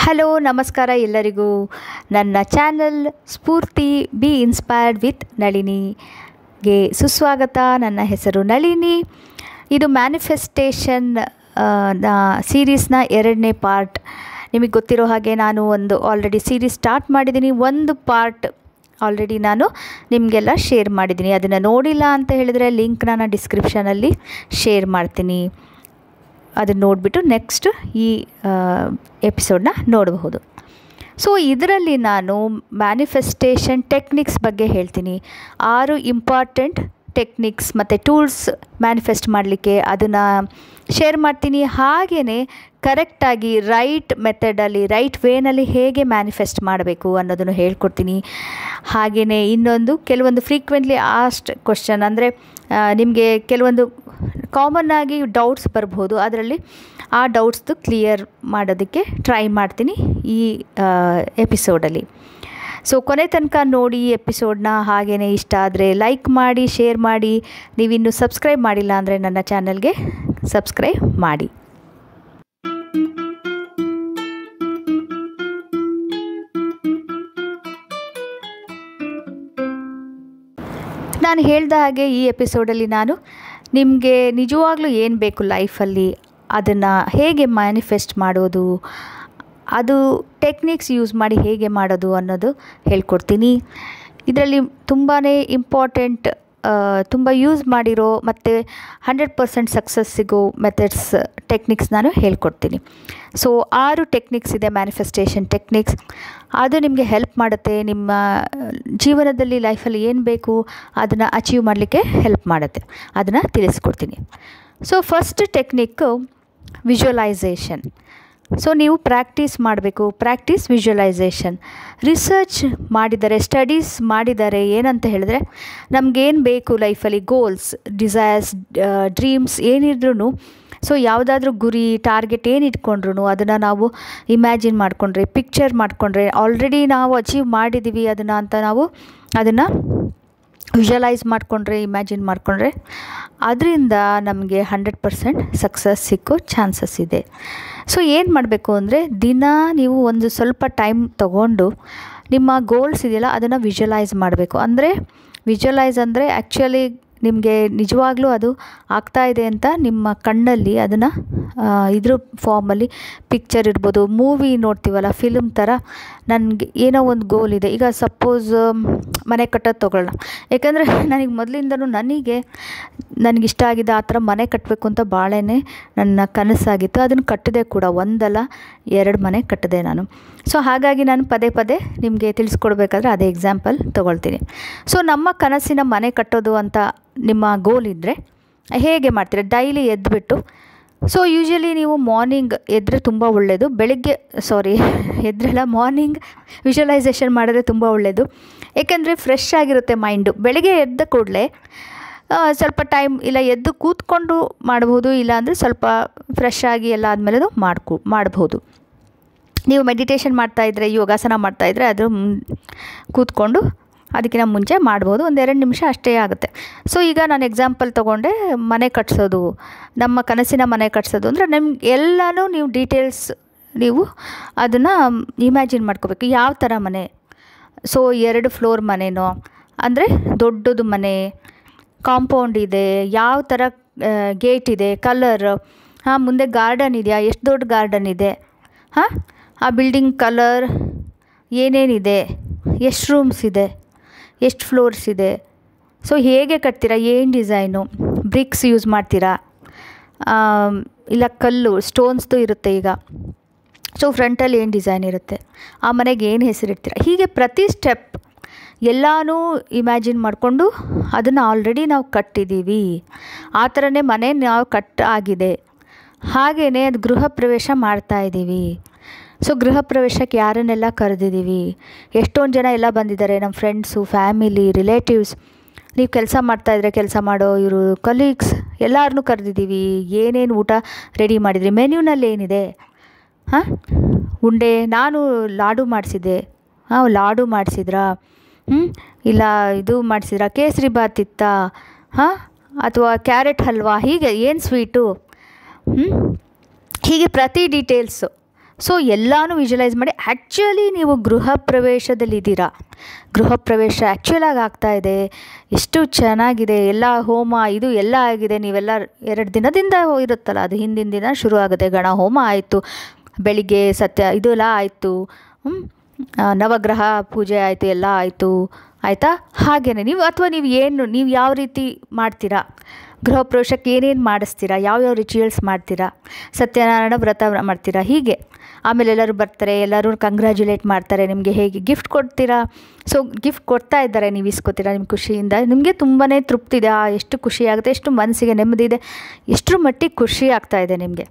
Hello ನಮಸ್ಕಾರ ಎಲ್ಲರಿಗೂ. ನನ್ನ channel Spoorthi be inspired with ನಳಿನಿಗೆ ಸುಸ್ವಾಗತ. ನನ್ನ ಹೆಸರು ನಳಿನಿ. ಇದು ಮ್ಯಾನಿಫೆಸ್ಟೇಷನ್ ಸೀರೀಸ್ನ 2ನೇ ಪಾರ್ಟ್. ನಿಮಗೆ ಗೊತ್ತಿರೋ ಹಾಗೆ ನಾನು ಆಲ್ರೆಡಿ ಸೀರೀಸ್ ಸ್ಟಾರ್ಟ್ ಮಾಡಿದ್ದೀನಿ. ಒಂದು ಪಾರ್ಟ್ ಆಲ್ರೆಡಿ ನಾನು ನಿಮಗೆಲ್ಲ ಶೇರ್ ಮಾಡಿದ್ದೀನಿ. ಅದನ್ನು ನೋಡಿಲ್ಲ ಅಂತ ಹೇಳಿದರೆ ಲಿಂಕ್ ನಾನು ಡಿಸ್ಕ್ರಿಪ್ಷನಲ್ಲಿ ಶೇರ್ ಮಾಡ್ತೀನಿ. ಅದನ್ನು ನೋಡಿಬಿಟ್ಟು ನೆಕ್ಸ್ಟ್ ಈ ಎಪಿಸೋಡನ್ನ ನೋಡಬಹುದು. ಸೊ ಇದರಲ್ಲಿ ನಾನು ಮ್ಯಾನಿಫೆಸ್ಟೇಷನ್ ಟೆಕ್ನಿಕ್ಸ್ ಬಗ್ಗೆ ಹೇಳ್ತೀನಿ. 6 ಇಂಪಾರ್ಟೆಂಟ್ ಟೆಕ್ನಿಕ್ಸ್ ಮತ್ತು ಟೂಲ್ಸ್ ಮ್ಯಾನಿಫೆಸ್ಟ್ ಮಾಡಲಿಕ್ಕೆ ಅದನ್ನು ಶೇರ್ ಮಾಡ್ತೀನಿ. ಹಾಗೆಯೇ ಕರೆಕ್ಟಾಗಿ ರೈಟ್ ಮೆಥಡಲ್ಲಿ ರೈಟ್ ವೇನಲ್ಲಿ ಹೇಗೆ ಮ್ಯಾನಿಫೆಸ್ಟ್ ಮಾಡಬೇಕು ಅನ್ನೋದನ್ನು ಹೇಳ್ಕೊಡ್ತೀನಿ. ಹಾಗೆಯೇ ಕೆಲವೊಂದು ಫ್ರೀಕ್ವೆಂಟ್ಲಿ ಆಸ್ಕ್ಡ್ ಕ್ವಶನ್, ಅಂದರೆ ನಿಮಗೆ ಕೆಲವೊಂದು ಕಾಮನ್ನಾಗಿ ಡೌಟ್ಸ್ ಬರ್ಬೋದು, ಅದರಲ್ಲಿ ಆ ಡೌಟ್ಸ್ದು ಕ್ಲಿಯರ್ ಮಾಡೋದಕ್ಕೆ ಟ್ರೈ ಮಾಡ್ತೀನಿ ಈ ಎಪಿಸೋಡಲ್ಲಿ. ಸೊ ಕೊನೆ ತನಕ ನೋಡಿ ಈ ಎಪಿಸೋಡನ್ನ. ಹಾಗೆಯೇ ಇಷ್ಟ ಆದರೆ ಲೈಕ್ ಮಾಡಿ, ಶೇರ್ ಮಾಡಿ. ನೀವಿನ್ನೂ ಸಬ್ಸ್ಕ್ರೈಬ್ ಮಾಡಿಲ್ಲ ಅಂದರೆ ನನ್ನ ಚಾನಲ್ಗೆ ಸಬ್ಸ್ಕ್ರೈಬ್ ಮಾಡಿ. ನಾನು ಹೇಳ್ದ ಹಾಗೆ ಈ ಎಪಿಸೋಡಲ್ಲಿ ನಾನು ನಿಮಗೆ ನಿಜವಾಗ್ಲೂ ಏನು ಬೇಕು ಲೈಫಲ್ಲಿ, ಅದನ್ನು ಹೇಗೆ ಮ್ಯಾನಿಫೆಸ್ಟ್ ಮಾಡೋದು, ಅದು ಟೆಕ್ನಿಕ್ಸ್ ಯೂಸ್ ಮಾಡಿ ಹೇಗೆ ಮಾಡೋದು ಅನ್ನೋದು ಹೇಳ್ಕೊಡ್ತೀನಿ. ಇದರಲ್ಲಿ ತುಂಬಾ ಇಂಪಾರ್ಟೆಂಟ್, ತುಂಬ ಯೂಸ್ ಮಾಡಿರೋ ಮತ್ತು 100% ಸಕ್ಸಸ್ ಸಿಗೋ ಮೆಥಡ್ಸ್ ಟೆಕ್ನಿಕ್ಸ್ ನಾನು ಹೇಳ್ಕೊಡ್ತೀನಿ. ಸೊ 6 ಟೆಕ್ನಿಕ್ಸ್ ಇದೆ ಮ್ಯಾನಿಫೆಸ್ಟೇಷನ್ ಟೆಕ್ನಿಕ್ಸ್. ಅದು ನಿಮಗೆ ಹೆಲ್ಪ್ ಮಾಡುತ್ತೆ. ನಿಮ್ಮ ಜೀವನದಲ್ಲಿ ಲೈಫಲ್ಲಿ ಏನು ಬೇಕು ಅದನ್ನು ಅಚೀವ್ ಮಾಡಲಿಕ್ಕೆ ಹೆಲ್ಪ್ ಮಾಡುತ್ತೆ. ಅದನ್ನು ತಿಳಿಸ್ಕೊಡ್ತೀನಿ. So first technique visualisation. So ನೀವು ಪ್ರಾಕ್ಟೀಸ್ ಮಾಡಬೇಕು. Practice visualisation. ರಿಸರ್ಚ್ ಮಾಡಿದ್ದಾರೆ, ಸ್ಟಡೀಸ್ ಮಾಡಿದ್ದಾರೆ. ಏನಂತ ಹೇಳಿದ್ರೆ, ನಮಗೇನು ಬೇಕು ಲೈಫಲ್ಲಿ, ಗೋಲ್ಸ್, ಡಿಸೈರ್ಸ್, ಡ್ರೀಮ್ಸ್ ಏನಿದ್ರೂ, ಸೊ ಯಾವುದಾದ್ರೂ ಗುರಿ, ಟಾರ್ಗೆಟ್ ಏನು ಇಟ್ಕೊಂಡ್ರು ಅದನ್ನು ನಾವು ಇಮ್ಯಾಜಿನ್ ಮಾಡಿಕೊಂಡ್ರೆ, ಪಿಕ್ಚರ್ ಮಾಡಿಕೊಂಡ್ರೆ, ಆಲ್ರೆಡಿ ನಾವು ಅಚೀವ್ ಮಾಡಿದ್ದೀವಿ ಅದನ್ನು ಅಂತ ನಾವು ಅದನ್ನು ವಿಜುವಲೈಸ್ ಮಾಡಿಕೊಂಡ್ರೆ, ಇಮ್ಯಾಜಿನ್ ಮಾಡಿಕೊಂಡ್ರೆ, ಅದರಿಂದ ನಮಗೆ 100% ಸಕ್ಸಸ್ ಸಿಕ್ಕೋ ಚಾನ್ಸಸ್ ಇದೆ. ಸೊ ಏನು ಮಾಡಬೇಕು ಅಂದರೆ, ದಿನ ನೀವು ಒಂದು ಸ್ವಲ್ಪ ಟೈಮ್ ತಗೊಂಡು ನಿಮ್ಮ ಗೋಲ್ಸ್ ಇದೆಯಲ್ಲ ಅದನ್ನು ವಿಜುವಲೈಸ್ ಮಾಡಬೇಕು. ಅಂದರೆ ವಿಜುವಲೈಸ್ ಅಂದರೆ ಆ್ಯಕ್ಚುಲಿ ನಿಮಗೆ ನಿಜವಾಗ್ಲೂ ಅದು ಆಗ್ತಾಯಿದೆ ಅಂತ ನಿಮ್ಮ ಕಣ್ಣಲ್ಲಿ ಅದನ್ನು ಇದ್ರ ಫಾರ್ಮಲ್ಲಿ ಪಿಕ್ಚರ್ ಇರ್ಬೋದು, ಮೂವಿ ನೋಡ್ತೀವಲ್ಲ ಫಿಲ್ಮ್ ಥರ. ನನಗೆ ಏನೋ ಒಂದು ಗೋಲ್ ಇದೆ. ಈಗ ಸಪೋಸ್ ಮನೆ ಕಟ್ಟೋದು ತೊಗೊಳ್ಳೋಣ. ಯಾಕಂದರೆ ನನಗೆ ಮೊದಲಿಂದನೂ ನನಗಿಷ್ಟ ಆಗಿದೆ ಆ ಥರ ಮನೆ ಕಟ್ಟಬೇಕು ಅಂತ ಭಾಳನೇ ನನ್ನ ಕನಸಾಗಿತ್ತು. ಅದನ್ನು ಕಟ್ಟಿದೆ ಕೂಡ. 1 ಅಲ್ಲ 2 ಮನೆ ಕಟ್ಟಿದೆ ನಾನು. ಸೊ ಹಾಗಾಗಿ ನಾನು ಪದೇ ಪದೇ ನಿಮಗೆ ತಿಳಿಸ್ಕೊಡ್ಬೇಕಾದ್ರೆ ಅದೇ ಎಕ್ಸಾಂಪಲ್ ತೊಗೊಳ್ತೀನಿ. ಸೊ ನಮ್ಮ ಕನಸಿನ ಮನೆ ಕಟ್ಟೋದು ಅಂತ ನಿಮ್ಮ ಗೋಲ್ ಇದ್ದರೆ ಹೇಗೆ ಮಾಡ್ತೀರಾ? ಡೈಲಿ ಎದ್ದುಬಿಟ್ಟು, ಸೊ ಯೂಶ್ವಲಿ ನೀವು ಮಾರ್ನಿಂಗ್ ಎದ್ದರೆ ತುಂಬ ಒಳ್ಳೆಯದು. ಮಾರ್ನಿಂಗ್ ವಿಜುವಲೈಸೇಷನ್ ಮಾಡಿದ್ರೆ ತುಂಬ ಒಳ್ಳೆಯದು. ಏಕೆಂದರೆ ಫ್ರೆಶ್ ಆಗಿರುತ್ತೆ ಮೈಂಡು. ಬೆಳಗ್ಗೆ ಎದ್ದ ಕೂಡಲೇ ಸ್ವಲ್ಪ ಟೈಮ್ ಇಲ್ಲ ಎದ್ದು ಕೂತ್ಕೊಂಡು ಮಾಡ್ಬೋದು, ಇಲ್ಲಾಂದರೆ ಸ್ವಲ್ಪ ಫ್ರೆಶ್ ಆಗಿ ಎಲ್ಲ ಆದಮೇಲೆ ಮಾಡ್ಬೋದು. ನೀವು ಮೆಡಿಟೇಷನ್ ಮಾಡ್ತಾಯಿದ್ರೆ, ಯೋಗಾಸನ ಮಾಡ್ತಾಯಿದ್ರೆ ಅದು ಕೂತ್ಕೊಂಡು ಅದಕ್ಕಿಂತ ಮುಂಚೆ ಮಾಡ್ಬೋದು. 1-2 ನಿಮಿಷ ಅಷ್ಟೇ ಆಗುತ್ತೆ. ಸೊ ಈಗ ನಾನು ಎಕ್ಸಾಂಪಲ್ ತೊಗೊಂಡೆ, ಮನೆ ಕಟ್ಸೋದು, ನಮ್ಮ ಕನಸಿನ ಮನೆ ಕಟ್ಸೋದು ಅಂದರೆ ಎಲ್ಲನೂ ನೀವು ಡೀಟೇಲ್ಸ್ ನೀವು ಅದನ್ನು ಇಮ್ಯಾಜಿನ್ ಮಾಡ್ಕೋಬೇಕು. ಯಾವ ಥರ ಮನೆ? ಸೊ 2 ಫ್ಲೋರ್ ಮನೆನೋ, ಅಂದರೆ ದೊಡ್ಡದು ಮನೆ, ಕಾಂಪೌಂಡ್ ಇದೆ, ಯಾವ ಥರ ಗೇಟ್ ಇದೆ, ಕಲರ್, ಮುಂದೆ ಗಾರ್ಡನ್ ಇದೆಯಾ, ಎಷ್ಟು ದೊಡ್ಡ ಗಾರ್ಡನ್ ಇದೆ, ಆ ಬಿಲ್ಡಿಂಗ್ ಕಲರ್ ಏನೇನಿದೆ, ಎಷ್ಟು ರೂಮ್ಸ್ ಇದೆ, ಎಷ್ಟು ಫ್ಲೋರ್ಸ್ ಇದೆ, ಸೊ ಹೇಗೆ ಕಟ್ತೀರಾ, ಏನು ಡಿಸೈನು, ಬ್ರಿಕ್ಸ್ ಯೂಸ್ ಮಾಡ್ತೀರಾ, ಇಲ್ಲ ಕಲ್ಲು ಸ್ಟೋನ್ಸ್ದು ಇರುತ್ತೆ ಈಗ. ಸೊ ಫ್ರಂಟಲ್ಲಿ ಏನು ಡಿಸೈನ್ ಇರುತ್ತೆ, ಆ ಮನೆಗೆ ಏನು ಹೆಸರಿಡ್ತೀರಾ, ಹೀಗೆ ಪ್ರತಿ ಸ್ಟೆಪ್ ಎಲ್ಲನೂ ಇಮ್ಯಾಜಿನ್ ಮಾಡಿಕೊಂಡು ಅದನ್ನು ಆಲ್ರೆಡಿ ನಾವು ಕಟ್ಟಿದ್ದೀವಿ. ಆ ಥರನೇ ಮನೆ ನಾವು ಆಗಿದೆ. ಹಾಗೆಯೇ ಅದು ಗೃಹ ಪ್ರವೇಶ ಮಾಡ್ತಾಯಿದ್ದೀವಿ. ಸೊ ಗೃಹ ಪ್ರವೇಶಕ್ಕೆ ಯಾರನ್ನೆಲ್ಲ ಕರೆದಿದ್ದೀವಿ, ಎಷ್ಟೊಂದು ಜನ ಎಲ್ಲ ಬಂದಿದ್ದಾರೆ, ನಮ್ಮ ಫ್ರೆಂಡ್ಸು, ಫ್ಯಾಮಿಲಿ, ರಿಲೇಟಿವ್ಸ್. ನೀವು ಕೆಲಸ ಮಾಡ್ತಾಯಿದ್ರೆ ಕೆಲಸ ಮಾಡೋ ಇವರು ಕಲೀಗ್ಸ್ ಎಲ್ಲರನ್ನೂ ಕರೆದಿದ್ದೀವಿ. ಏನೇನು ಊಟ ರೆಡಿ ಮಾಡಿದ್ರಿ, ಮೆನ್ಯೂನಲ್ಲಿ ಏನಿದೆ, ಉಂಡೆ, ನಾನು ಲಾಡು ಮಾಡಿಸಿದ್ದೆ, ಲಾಡು ಮಾಡಿಸಿದ್ರಾ, ಇಲ್ಲ ಇದು ಮಾಡಿಸಿದ್ರಾ, ಕೇಸರಿ ಬಾತ್ ಇತ್ತಾ, ಅಥವಾ ಕ್ಯಾರೆಟ್ ಹಲ್ವಾ, ಹೀಗೆ ಏನು ಸ್ವೀಟು, ಹೀಗೆ ಪ್ರತಿ ಡೀಟೇಲ್ಸು. ಸೊ ಎಲ್ಲನೂ ವಿಜುವಲೈಸ್ ಮಾಡಿ. ಆ್ಯಕ್ಚುಲಿ ನೀವು ಗೃಹ ಪ್ರವೇಶದಲ್ಲಿದ್ದೀರಾ, ಗೃಹ ಪ್ರವೇಶ ಆ್ಯಕ್ಚುಲಾಗಿ ಆಗ್ತಾಯಿದೆ, ಎಷ್ಟು ಚೆನ್ನಾಗಿದೆ, ಎಲ್ಲ ಹೋಮ ಇದು ಎಲ್ಲ ಆಗಿದೆ. ನೀವೆಲ್ಲ 2 ದಿನದಿಂದ ಇರುತ್ತಲ್ಲ, ಅದು ಹಿಂದಿನ ದಿನ ಶುರು ಆಗುತ್ತೆ. ಗಣ ಹೋಮ ಆಯಿತು, ಬೆಳಿಗ್ಗೆ ಇದೆಲ್ಲ ಆಯಿತು, ನವಗ್ರಹ ಪೂಜೆ ಆಯಿತು, ಎಲ್ಲ ಆಯಿತು, ಆಯಿತಾ. ಹಾಗೆಯೇ ನೀವು ಯಾವ ರೀತಿ ಮಾಡ್ತೀರಾ, ಗೃಹ ಪ್ರವೇಶಕ್ಕೆ ಏನೇನು ಮಾಡಿಸ್ತೀರಾ, ಯಾವ್ಯಾವ ರಿಚುವಲ್ಸ್ ಮಾಡ್ತೀರಾ, ಸತ್ಯನಾರಾಯಣ ವ್ರತ ಮಾಡ್ತೀರಾ, ಹೀಗೆ. ಆಮೇಲೆ ಎಲ್ಲರೂ ಬರ್ತಾರೆ, ಎಲ್ಲರೂ ಕಂಗ್ರ್ಯಾಚುಲೇಟ್ ಮಾಡ್ತಾರೆ, ನಿಮಗೆ ಹೇಗೆ ಗಿಫ್ಟ್ ಕೊಡ್ತೀರಾ. ಸೊ ಗಿಫ್ಟ್ ಕೊಡ್ತಾ ಇದ್ದಾರೆ, ನೀವು ಇಸ್ಕೊತೀರಾ ನಿಮ್ಮ ಖುಷಿಯಿಂದ. ನಿಮಗೆ ತುಂಬಾ ತೃಪ್ತಿ ಇದೆ, ಎಷ್ಟು ಖುಷಿ ಆಗುತ್ತೆ, ಎಷ್ಟು ಮನಸ್ಸಿಗೆ ನೆಮ್ಮದಿ ಇದೆ, ಎಷ್ಟರ ಮಟ್ಟಿಗೆ ಖುಷಿ ಆಗ್ತಾಯಿದೆ ನಿಮಗೆ.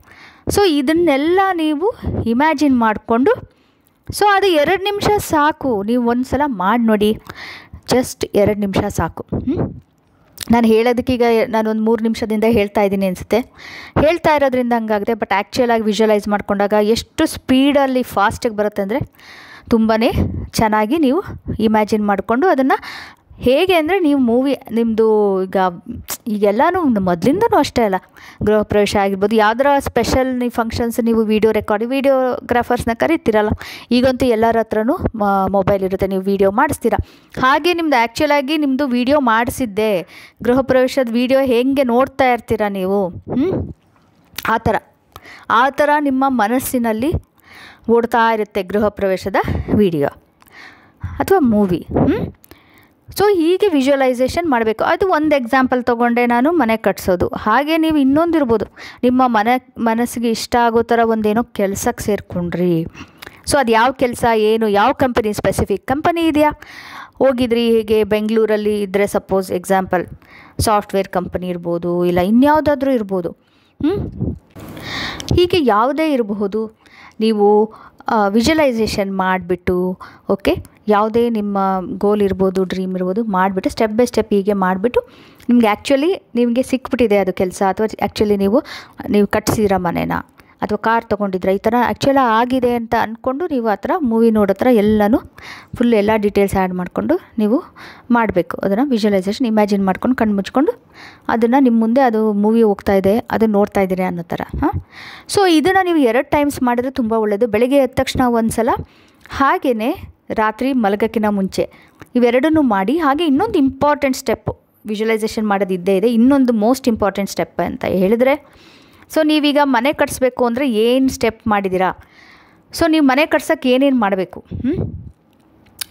ಸೊ ಇದನ್ನೆಲ್ಲ ನೀವು ಇಮ್ಯಾಜಿನ್ ಮಾಡಿಕೊಂಡು, ಸೊ ಅದು 2 ನಿಮಿಷ ಸಾಕು, ನೀವು ಒಂದು ಸಲ ಮಾಡಿ ನೋಡಿ, ಜಸ್ಟ್ 2 ನಿಮಿಷ ಸಾಕು. ನಾನು ಹೇಳೋದಕ್ಕೀಗ ನಾನೊಂದು 3 ನಿಮಿಷದಿಂದ ಹೇಳ್ತಾ ಇದ್ದೀನಿ ಅನಿಸುತ್ತೆ, ಹೇಳ್ತಾ ಇರೋದ್ರಿಂದ ಹಂಗಾಗುತ್ತೆ. ಬಟ್ ಆ್ಯಕ್ಚುಲಾಗಿ ವಿಜುವಲೈಸ್ ಮಾಡಿಕೊಂಡಾಗ ಎಷ್ಟು ಸ್ಪೀಡಲ್ಲಿ ಫಾಸ್ಟಾಗಿ ಬರುತ್ತೆ ಅಂದರೆ, ತುಂಬಾ ಚೆನ್ನಾಗಿ ನೀವು ಇಮ್ಯಾಜಿನ್ ಮಾಡಿಕೊಂಡು ಅದನ್ನು ಹೇಗೆ ಅಂದರೆ, ನೀವು ಮೂವಿ ನಿಮ್ಮದು ಈಗೆಲ್ಲನೂ ಮೊದಲಿಂದನೂ ಅಷ್ಟೇ ಅಲ್ಲ, ಗೃಹ ಪ್ರವೇಶ ಆಗಿರ್ಬೋದು, ಯಾವ್ದಾರ ಸ್ಪೆಷಲ್ ನೀವು ಫಂಕ್ಷನ್ಸ್, ನೀವು ವೀಡಿಯೋಗ್ರಾಫರ್ಸ್ನ ಕರಿತೀರಲ್ಲ, ಈಗಂತೂ ಎಲ್ಲರ ಹತ್ರನೂ ಮೊಬೈಲ್ ಇರುತ್ತೆ, ನೀವು ವೀಡಿಯೋ ಮಾಡಿಸ್ತೀರ. ಹಾಗೆ ನಿಮ್ಮದು ಆ್ಯಕ್ಚುಲಾಗಿ ನಿಮ್ಮದು ವೀಡಿಯೋ ಮಾಡಿಸಿದ್ದೆ, ಗೃಹ ಪ್ರವೇಶದ ವೀಡಿಯೋ ಹೇಗೆ ನೋಡ್ತಾ ಇರ್ತೀರ ನೀವು, ಆ ಥರ ನಿಮ್ಮ ಮನಸ್ಸಿನಲ್ಲಿ ಓಡ್ತಾ ಇರುತ್ತೆ ಗೃಹ ಪ್ರವೇಶದ ವೀಡಿಯೋ ಅಥವಾ ಮೂವಿ. ಸೊ ಹೀಗೆ ವಿಜುವಲೈಸೇಷನ್ ಮಾಡಬೇಕು. ಅದು ಒಂದು ಎಕ್ಸಾಂಪಲ್ ತೊಗೊಂಡೆ ನಾನು, ಮನೆ ಕಟ್ಸೋದು. ಹಾಗೆ ನೀವು ಇನ್ನೊಂದಿರ್ಬೋದು, ನಿಮ್ಮ ಮನಸ್ಸಿಗೆ ಇಷ್ಟ ಆಗೋ ಥರ ಒಂದೇನೋ ಕೆಲಸಕ್ಕೆ ಸೇರಿಕೊಂಡ್ರಿ. ಸೊ ಅದು ಯಾವ ಕೆಲಸ, ಏನು, ಯಾವ ಕಂಪನಿ, ಸ್ಪೆಸಿಫಿಕ್ ಕಂಪನಿ ಇದೆಯಾ, ಹೋಗಿದ್ರಿ, ಹೀಗೆ ಬೆಂಗಳೂರಲ್ಲಿ ಇದ್ದರೆ ಸಪೋಸ್ ಎಕ್ಸಾಂಪಲ್ ಸಾಫ್ಟ್ವೇರ್ ಕಂಪನಿ ಇರ್ಬೋದು, ಇಲ್ಲ ಇನ್ಯಾವುದಾದ್ರೂ ಇರ್ಬೋದು. ಹೀಗೆ ಯಾವುದೇ ಇರಬಹುದು, ನೀವು ವಿಜುವಲೈಸೇಷನ್ ಮಾಡಿಬಿಟ್ಟು, ಓಕೆ, ಯಾವುದೇ ನಿಮ್ಮ ಗೋಲ್ ಇರ್ಬೋದು, ಡ್ರೀಮ್ ಇರ್ಬೋದು, ಮಾಡಿಬಿಟ್ಟು ಸ್ಟೆಪ್ ಬೈ ಸ್ಟೆಪ್ ಹೀಗೆ ಮಾಡಿಬಿಟ್ಟು, ನಿಮಗೆ ಸಿಕ್ಬಿಟ್ಟಿದೆ ಅದು ಕೆಲಸ, ಅಥವಾ ಆ್ಯಕ್ಚುಲಿ ನೀವು ಕಟ್ಸಿದಿರ ಮನೇನ, ಅಥವಾ ಕಾರ್ ತೊಗೊಂಡಿದ್ರೆ ಈ ಥರ ಆ್ಯಕ್ಚುಲಿ ಆಗಿದೆ ಅಂತ ಅಂದ್ಕೊಂಡು, ನೀವು ಆ ಥರ ಮೂವಿ ನೋಡೋ ಥರ ಎಲ್ಲನೂ ಫುಲ್ ಎಲ್ಲ ಡೀಟೇಲ್ಸ್ ಆ್ಯಡ್ ಮಾಡಿಕೊಂಡು ನೀವು ಮಾಡಬೇಕು. ಅದನ್ನು ವಿಜುವಲೈಸೇಷನ್ ಇಮ್ಯಾಜಿನ್ ಮಾಡ್ಕೊಂಡು ಕಣ್ಣು ಮುಚ್ಕೊಂಡು ಅದನ್ನು ನಿಮ್ಮ ಮುಂದೆ ಅದು ಮೂವಿ ಹೋಗ್ತಾ ಇದೆ, ಅದನ್ನು ನೋಡ್ತಾ ಇದ್ದೀರಿ ಅನ್ನೋ ಥರ. ಸೊ ಇದನ್ನು ನೀವು 2 ಟೈಮ್ಸ್ ಮಾಡಿದ್ರೆ ತುಂಬ ಒಳ್ಳೆಯದು. ಬೆಳಗ್ಗೆ ಎದ್ದ ತಕ್ಷಣ ಒಂದು ಸಲ, ಹಾಗೆಯೇ ರಾತ್ರಿ ಮಲಗೋಕ್ಕಿಂತ ಮುಂಚೆ, ಇವೆರಡನ್ನೂ ಮಾಡಿ. ಹಾಗೆ ಇನ್ನೊಂದು ಇಂಪಾರ್ಟೆಂಟ್ ಸ್ಟೆಪ್ಪು ವಿಜುವಲೈಸೇಷನ್ ಮಾಡೋದು ಇದ್ದೇ ಇದೆ, ಇನ್ನೊಂದು ಮೋಸ್ಟ್ ಇಂಪಾರ್ಟೆಂಟ್ ಸ್ಟೆಪ್ ಅಂತ ಹೇಳಿದರೆ, ಸೊ ನೀವೀಗ ಮನೆ ಕಟ್ಸ್ಬೇಕು ಅಂದರೆ ಏನು ಸ್ಟೆಪ್ ಮಾಡಿದ್ದೀರಾ, ಸೊ ನೀವು ಮನೆ ಕಟ್ಸೋಕ್ಕೆ ಏನೇನು ಮಾಡಬೇಕು,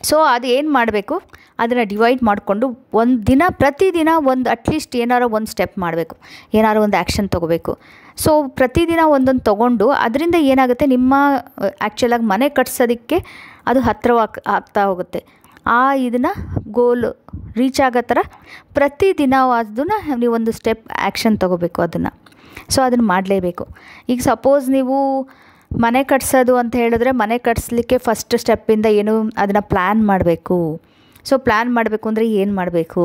ಸೊ ಅದು ಏನು ಮಾಡಬೇಕು ಅದನ್ನು ಡಿವೈಡ್ ಮಾಡಿಕೊಂಡು ಪ್ರತಿದಿನ ಅಟ್ಲೀಸ್ಟ್ ಏನಾರು ಒಂದು ಸ್ಟೆಪ್ ಮಾಡಬೇಕು, ಏನಾರು ಒಂದು ಆ್ಯಕ್ಷನ್ ತೊಗೋಬೇಕು. ಸೊ ಪ್ರತಿದಿನ ಒಂದೊಂದು ತೊಗೊಂಡು, ಅದರಿಂದ ಏನಾಗುತ್ತೆ, ನಿಮ್ಮ ಆ್ಯಕ್ಚುಲಾಗಿ ಮನೆ ಕಟ್ಸೋದಕ್ಕೆ ಅದು ಆಗ್ತಾ ಹೋಗುತ್ತೆ. ಇದನ್ನು ಗೋಲ್ ರೀಚ್ ಆಗೋ ಥರ ಪ್ರತಿದಿನ ಅದನ್ನು ನೀವೊಂದು ಸ್ಟೆಪ್ ಆ್ಯಕ್ಷನ್ ತೊಗೋಬೇಕು ಅದನ್ನು. ಸೊ ಅದನ್ನು ಮಾಡಲೇಬೇಕು. ಈಗ ಸಪೋಸ್ ನೀವು ಮನೆ ಕಟ್ಸೋದು ಅಂತ ಹೇಳಿದ್ರೆ, ಮನೆ ಕಟ್ಸಲಿಕ್ಕೆ ಫಸ್ಟ್ ಸ್ಟೆಪ್ಪಿಂದ ಏನು ಅದನ್ನು ಪ್ಲ್ಯಾನ್ ಮಾಡಬೇಕು. ಸೊ ಪ್ಲ್ಯಾನ್ ಮಾಡಬೇಕು ಅಂದರೆ ಏನು ಮಾಡಬೇಕು,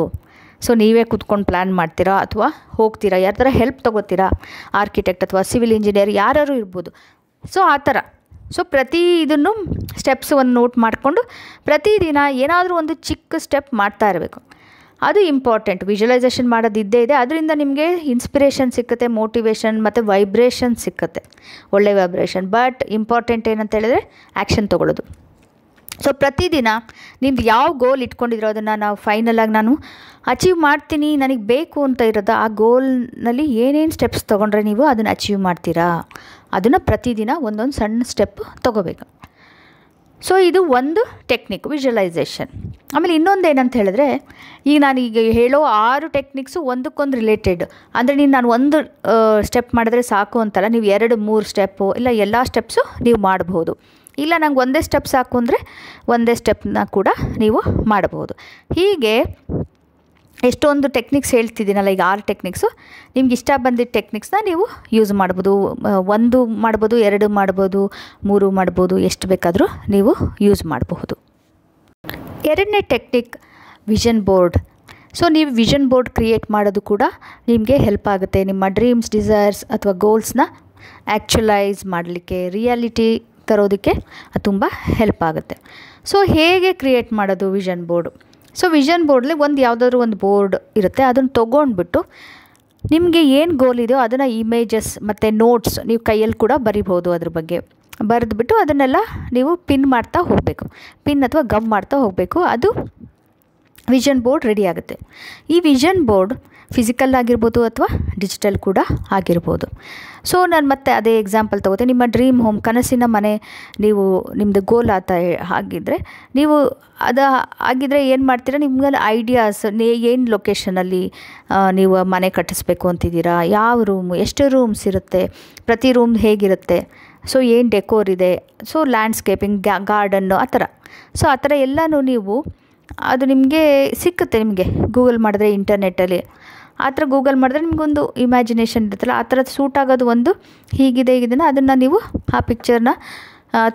ಸೊ ನೀವೇ ಕೂತ್ಕೊಂಡು ಪ್ಲ್ಯಾನ್ ಮಾಡ್ತೀರಾ, ಅಥವಾ ಹೋಗ್ತೀರಾ, ಯಾರ ಥರ ಹೆಲ್ಪ್ ತೊಗೋತೀರಾ, ಆರ್ಕಿಟೆಕ್ಟ್ ಅಥವಾ ಸಿವಿಲ್ ಇಂಜಿನಿಯರ್ ಯಾರು ಇರ್ಬೋದು. ಸೊ ಆ ಥರ ಇದನ್ನು ಸ್ಟೆಪ್ಸ್ ಒಂದು ನೋಟ್ ಮಾಡಿಕೊಂಡು ಪ್ರತಿದಿನ ಏನಾದರೂ ಒಂದು ಚಿಕ್ಕ ಸ್ಟೆಪ್ ಮಾಡ್ತಾ ಇರಬೇಕು. ಅದು ಇಂಪಾರ್ಟೆಂಟ್. ವಿಜುವಲೈಸೇಷನ್ ಮಾಡೋದು ಇದ್ದೇ ಇದೆ, ಅದರಿಂದ ನಿಮಗೆ ಇನ್ಸ್ಪಿರೇಷನ್ ಸಿಕ್ಕುತ್ತೆ, ಮೋಟಿವೇಶನ್ ಮತ್ತು ವೈಬ್ರೇಷನ್ ಸಿಕ್ಕುತ್ತೆ, ಒಳ್ಳೆ ವೈಬ್ರೇಷನ್. ಬಟ್ ಇಂಪಾರ್ಟೆಂಟ್ ಏನಂತ ಹೇಳಿದ್ರೆ ಆ್ಯಕ್ಷನ್ ತೊಗೊಳ್ಳೋದು. ಸೊ ಪ್ರತಿದಿನ ನಿಮ್ದು ಯಾವ ಗೋಲ್ ಇಟ್ಕೊಂಡಿರೋ ಅದನ್ನು ನಾನು ಅಚೀವ್ ಮಾಡ್ತೀನಿ, ನನಗೆ ಬೇಕು ಅಂತ ಇರೋದು, ಆ ಗೋಲ್ನಲ್ಲಿ ಏನೇನು ಸ್ಟೆಪ್ಸ್ ತೊಗೊಂಡ್ರೆ ನೀವು ಅದನ್ನು ಅಚೀವ್ ಮಾಡ್ತೀರಾ, ಅದನ್ನು ಪ್ರತಿದಿನ ಒಂದೊಂದು ಸಣ್ಣ ಸ್ಟೆಪ್ ತೊಗೋಬೇಕು. ಸೊ ಇದು ಒಂದು ಟೆಕ್ನಿಕ್ ವಿಜುವಲೈಸೇಷನ್. ಆಮೇಲೆ ಇನ್ನೊಂದು ಏನಂತ ಹೇಳಿದ್ರೆ, ನಾನೀಗ ಹೇಳೋ 6 ಟೆಕ್ನಿಕ್ಸು ಒಂದಕ್ಕೊಂದು ರಿಲೇಟೆಡ್. ಅಂದರೆ ನಾನು ಒಂದು ಸ್ಟೆಪ್ ಮಾಡಿದ್ರೆ ಸಾಕು ಅಂತಲ್ಲ, ನೀವು 2-3 ಸ್ಟೆಪ್ಪು ಇಲ್ಲ ಎಲ್ಲ ಸ್ಟೆಪ್ಸು ನೀವು ಮಾಡಬಹುದು. ಇಲ್ಲ ನಂಗೆ ಒಂದೇ ಸ್ಟೆಪ್ ಸಾಕು ಅಂದರೆ ಒಂದೇ ಸ್ಟೆಪ್ನ ಕೂಡ ನೀವು ಮಾಡಬಹುದು. ಹೀಗೆ ಎಷ್ಟೊಂದು ಟೆಕ್ನಿಕ್ಸ್ ಹೇಳ್ತಿದ್ದೀನಲ್ಲ, ಈಗ 6 ಟೆಕ್ನಿಕ್ಸು, ನಿಮ್ಗೆ ಇಷ್ಟ ಬಂದಿದ್ದ ಟೆಕ್ನಿಕ್ಸ್ನ ನೀವು ಯೂಸ್ ಮಾಡ್ಬೋದು. 1 ಮಾಡ್ಬೋದು, 2 ಮಾಡ್ಬೋದು, 3 ಮಾಡ್ಬೋದು, ಎಷ್ಟು ಬೇಕಾದರೂ ನೀವು ಯೂಸ್ ಮಾಡಬಹುದು. 2ನೇ ಟೆಕ್ನಿಕ್ ವಿಷನ್ ಬೋರ್ಡ್. ಸೊ ನೀವು ವಿಷನ್ ಬೋರ್ಡ್ ಕ್ರಿಯೇಟ್ ಮಾಡೋದು ಕೂಡ ನಿಮಗೆ ಹೆಲ್ಪ್ ಆಗುತ್ತೆ, ನಿಮ್ಮ ಡ್ರೀಮ್ಸ್, ಡಿಸೈರ್ಸ್ ಅಥವಾ ಗೋಲ್ಸ್ನ ಆ್ಯಕ್ಚುಲೈಸ್ ಮಾಡಲಿಕ್ಕೆ, ರಿಯಾಲಿಟಿ ತರೋದಕ್ಕೆ ತುಂಬ ಹೆಲ್ಪ್ ಆಗುತ್ತೆ. ಸೊ ಹೇಗೆ ಕ್ರಿಯೇಟ್ ಮಾಡೋದು ವಿಷನ್ ಬೋರ್ಡು? ಸೊ ವಿಷನ್ ಬೋರ್ಡ್ಲಿ ಯಾವುದಾದ್ರೂ ಒಂದು ಬೋರ್ಡ್ ಇರುತ್ತೆ, ಅದನ್ನು ತೊಗೊಂಡ್ಬಿಟ್ಟು ನಿಮಗೆ ಏನು ಗೋಲ್ ಇದೆಯೋ ಅದನ್ನು ಇಮೇಜಸ್ ಮತ್ತು ನೋಟ್ಸ್ ನೀವು ಕೈಯಲ್ಲಿ ಕೂಡ ಬರಿಬೋದು ಅದ್ರ ಬಗ್ಗೆ. ಬರೆದ್ಬಿಟ್ಟು ಅದನ್ನೆಲ್ಲ ನೀವು ಪಿನ್ ಮಾಡ್ತಾ ಹೋಗಬೇಕು, ಪಿನ್ ಅಥವಾ ಗಮ್ ಮಾಡ್ತಾ ಹೋಗಬೇಕು. ಅದು ವಿಷನ್ ಬೋರ್ಡ್ ರೆಡಿ ಆಗುತ್ತೆ. ಈ ವಿಷನ್ ಬೋರ್ಡ್ ಫಿಸಿಕಲ್ ಆಗಿರ್ಬೋದು ಅಥವಾ ಡಿಜಿಟಲ್ ಕೂಡ ಆಗಿರ್ಬೋದು. ಸೊ ನಾನು ಮತ್ತೆ ಅದೇ ಎಕ್ಸಾಂಪಲ್ ತೊಗೋತೆ. ನಿಮ್ಮ ಡ್ರೀಮ್ ಹೋಮ್, ಕನಸಿನ ಮನೆ, ನೀವು ನಿಮ್ಮದು ಗೋಲ್ ಆಗಿದ್ದರೆ ನೀವು ಆಗಿದ್ದರೆ ಏನು ಮಾಡ್ತೀರಾ, ನಿಮ್ಗೆ ಐಡಿಯಾಸ್, ಏನು ಲೊಕೇಶನಲ್ಲಿ ನೀವು ಮನೆ ಕಟ್ಟಿಸ್ಬೇಕು ಅಂತಿದ್ದೀರಾ, ಯಾವ ರೂಮು, ಎಷ್ಟು ರೂಮ್ಸ್ ಇರುತ್ತೆ, ಪ್ರತಿ ರೂಮ್ ಹೇಗಿರುತ್ತೆ, ಸೊ ಏನು ಡೆಕೋರ್ ಇದೆ, ಸೊ ಲ್ಯಾಂಡ್ಸ್ಕೇಪಿಂಗ್, ಗಾರ್ಡನ್ನು, ಆ ಥರ. ಸೊ ಆ ಥರ ಎಲ್ಲನೂ ನೀವು ಅದು ನಿಮಗೆ ಸಿಕ್ಕುತ್ತೆ. ನಿಮಗೆ ಗೂಗಲ್ ಮಾಡಿದ್ರೆ, ಇಂಟರ್ನೆಟ್ಟಲ್ಲಿ ಆ ಥರ ಗೂಗಲ್ ಮಾಡಿದ್ರೆ ನಿಮಗೊಂದು ಇಮ್ಯಾಜಿನೇಷನ್ ಇರುತ್ತಲ್ಲ, ಆ ಥರದ್ದು ಸೂಟ್ ಆಗೋದು ಒಂದು ಹೀಗಿದೆ ಇದನ್ನು, ಅದನ್ನು ನೀವು ಆ ಪಿಕ್ಚರ್ನ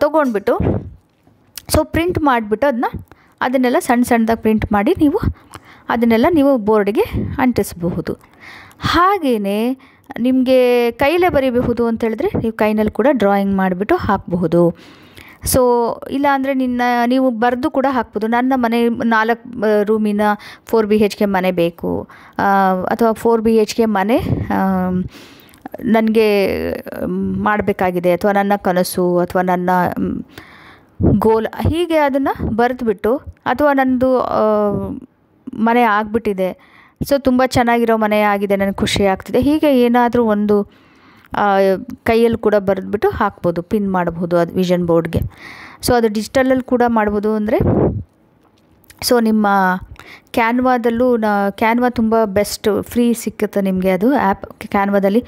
ತೊಗೊಂಡ್ಬಿಟ್ಟು ಸೊ ಪ್ರಿಂಟ್ ಮಾಡಿಬಿಟ್ಟು ಅದನ್ನೆಲ್ಲ ಸಣ್ಣದಾಗಿ ಪ್ರಿಂಟ್ ಮಾಡಿ ಅದನ್ನೆಲ್ಲ ನೀವು ಬೋರ್ಡಿಗೆ ಅಂಟಿಸಬಹುದು. ಹಾಗೆಯೇ ನಿಮಗೆ ಕೈಲೇ ಬರೀಬಹುದು ಅಂತ ಹೇಳಿದ್ರೆ ನೀವು ಕೈನಲ್ಲಿ ಕೂಡ ಡ್ರಾಯಿಂಗ್ ಮಾಡಿಬಿಟ್ಟು ಹಾಕಬಹುದು. ಸೊ ಇಲ್ಲ ಅಂದರೆ ನೀವು ಬರೆದು ಕೂಡ ಹಾಕ್ಬೋದು. ನನ್ನ ಮನೆ 4 ರೂಮಿನ 4 BHK ಮನೆ ಬೇಕು, ಅಥವಾ 4 BHK ಮನೆ ನನಗೆ ಮಾಡಬೇಕಾಗಿದೆ, ಅಥವಾ ನನ್ನ ಕನಸು ಅಥವಾ ನನ್ನ ಗೋಲ್, ಹೀಗೆ ಅದನ್ನು ಬರೆದುಬಿಟ್ಟು, ಅಥವಾ ನನ್ನದು ಮನೆ ಆಗಿಬಿಟ್ಟಿದೆ, ಸೊ ತುಂಬ ಚೆನ್ನಾಗಿರೋ ಮನೆ ಆಗಿದೆ, ನನಗೆ ಖುಷಿ ಆಗ್ತಿದೆ, ಹೀಗೆ ಏನಾದರೂ ಒಂದು ಕೈಯಲ್ಲಿ ಕೂಡ ಬರೆದ್ಬಿಟ್ಟು ಹಾಕ್ಬೋದು, ಪಿನ್ ಮಾಡ್ಬೋದು ಅದು ವಿಷನ್ ಬೋರ್ಡ್ಗೆ. ಸೊ ಅದು ಡಿಜಿಟಲಲ್ಲಿ ಕೂಡ ಮಾಡ್ಬೋದು. ಅಂದರೆ ಸೊ ನಿಮ್ಮ ಕ್ಯಾನ್ವಾ ತುಂಬ ಬೆಸ್ಟ್, ಫ್ರೀ ಸಿಕ್ಕುತ್ತೆ ನಿಮಗೆ. ಅದು ಆ್ಯಪ್ ಕ್ಯಾನ್ವಾದಲ್ಲಿ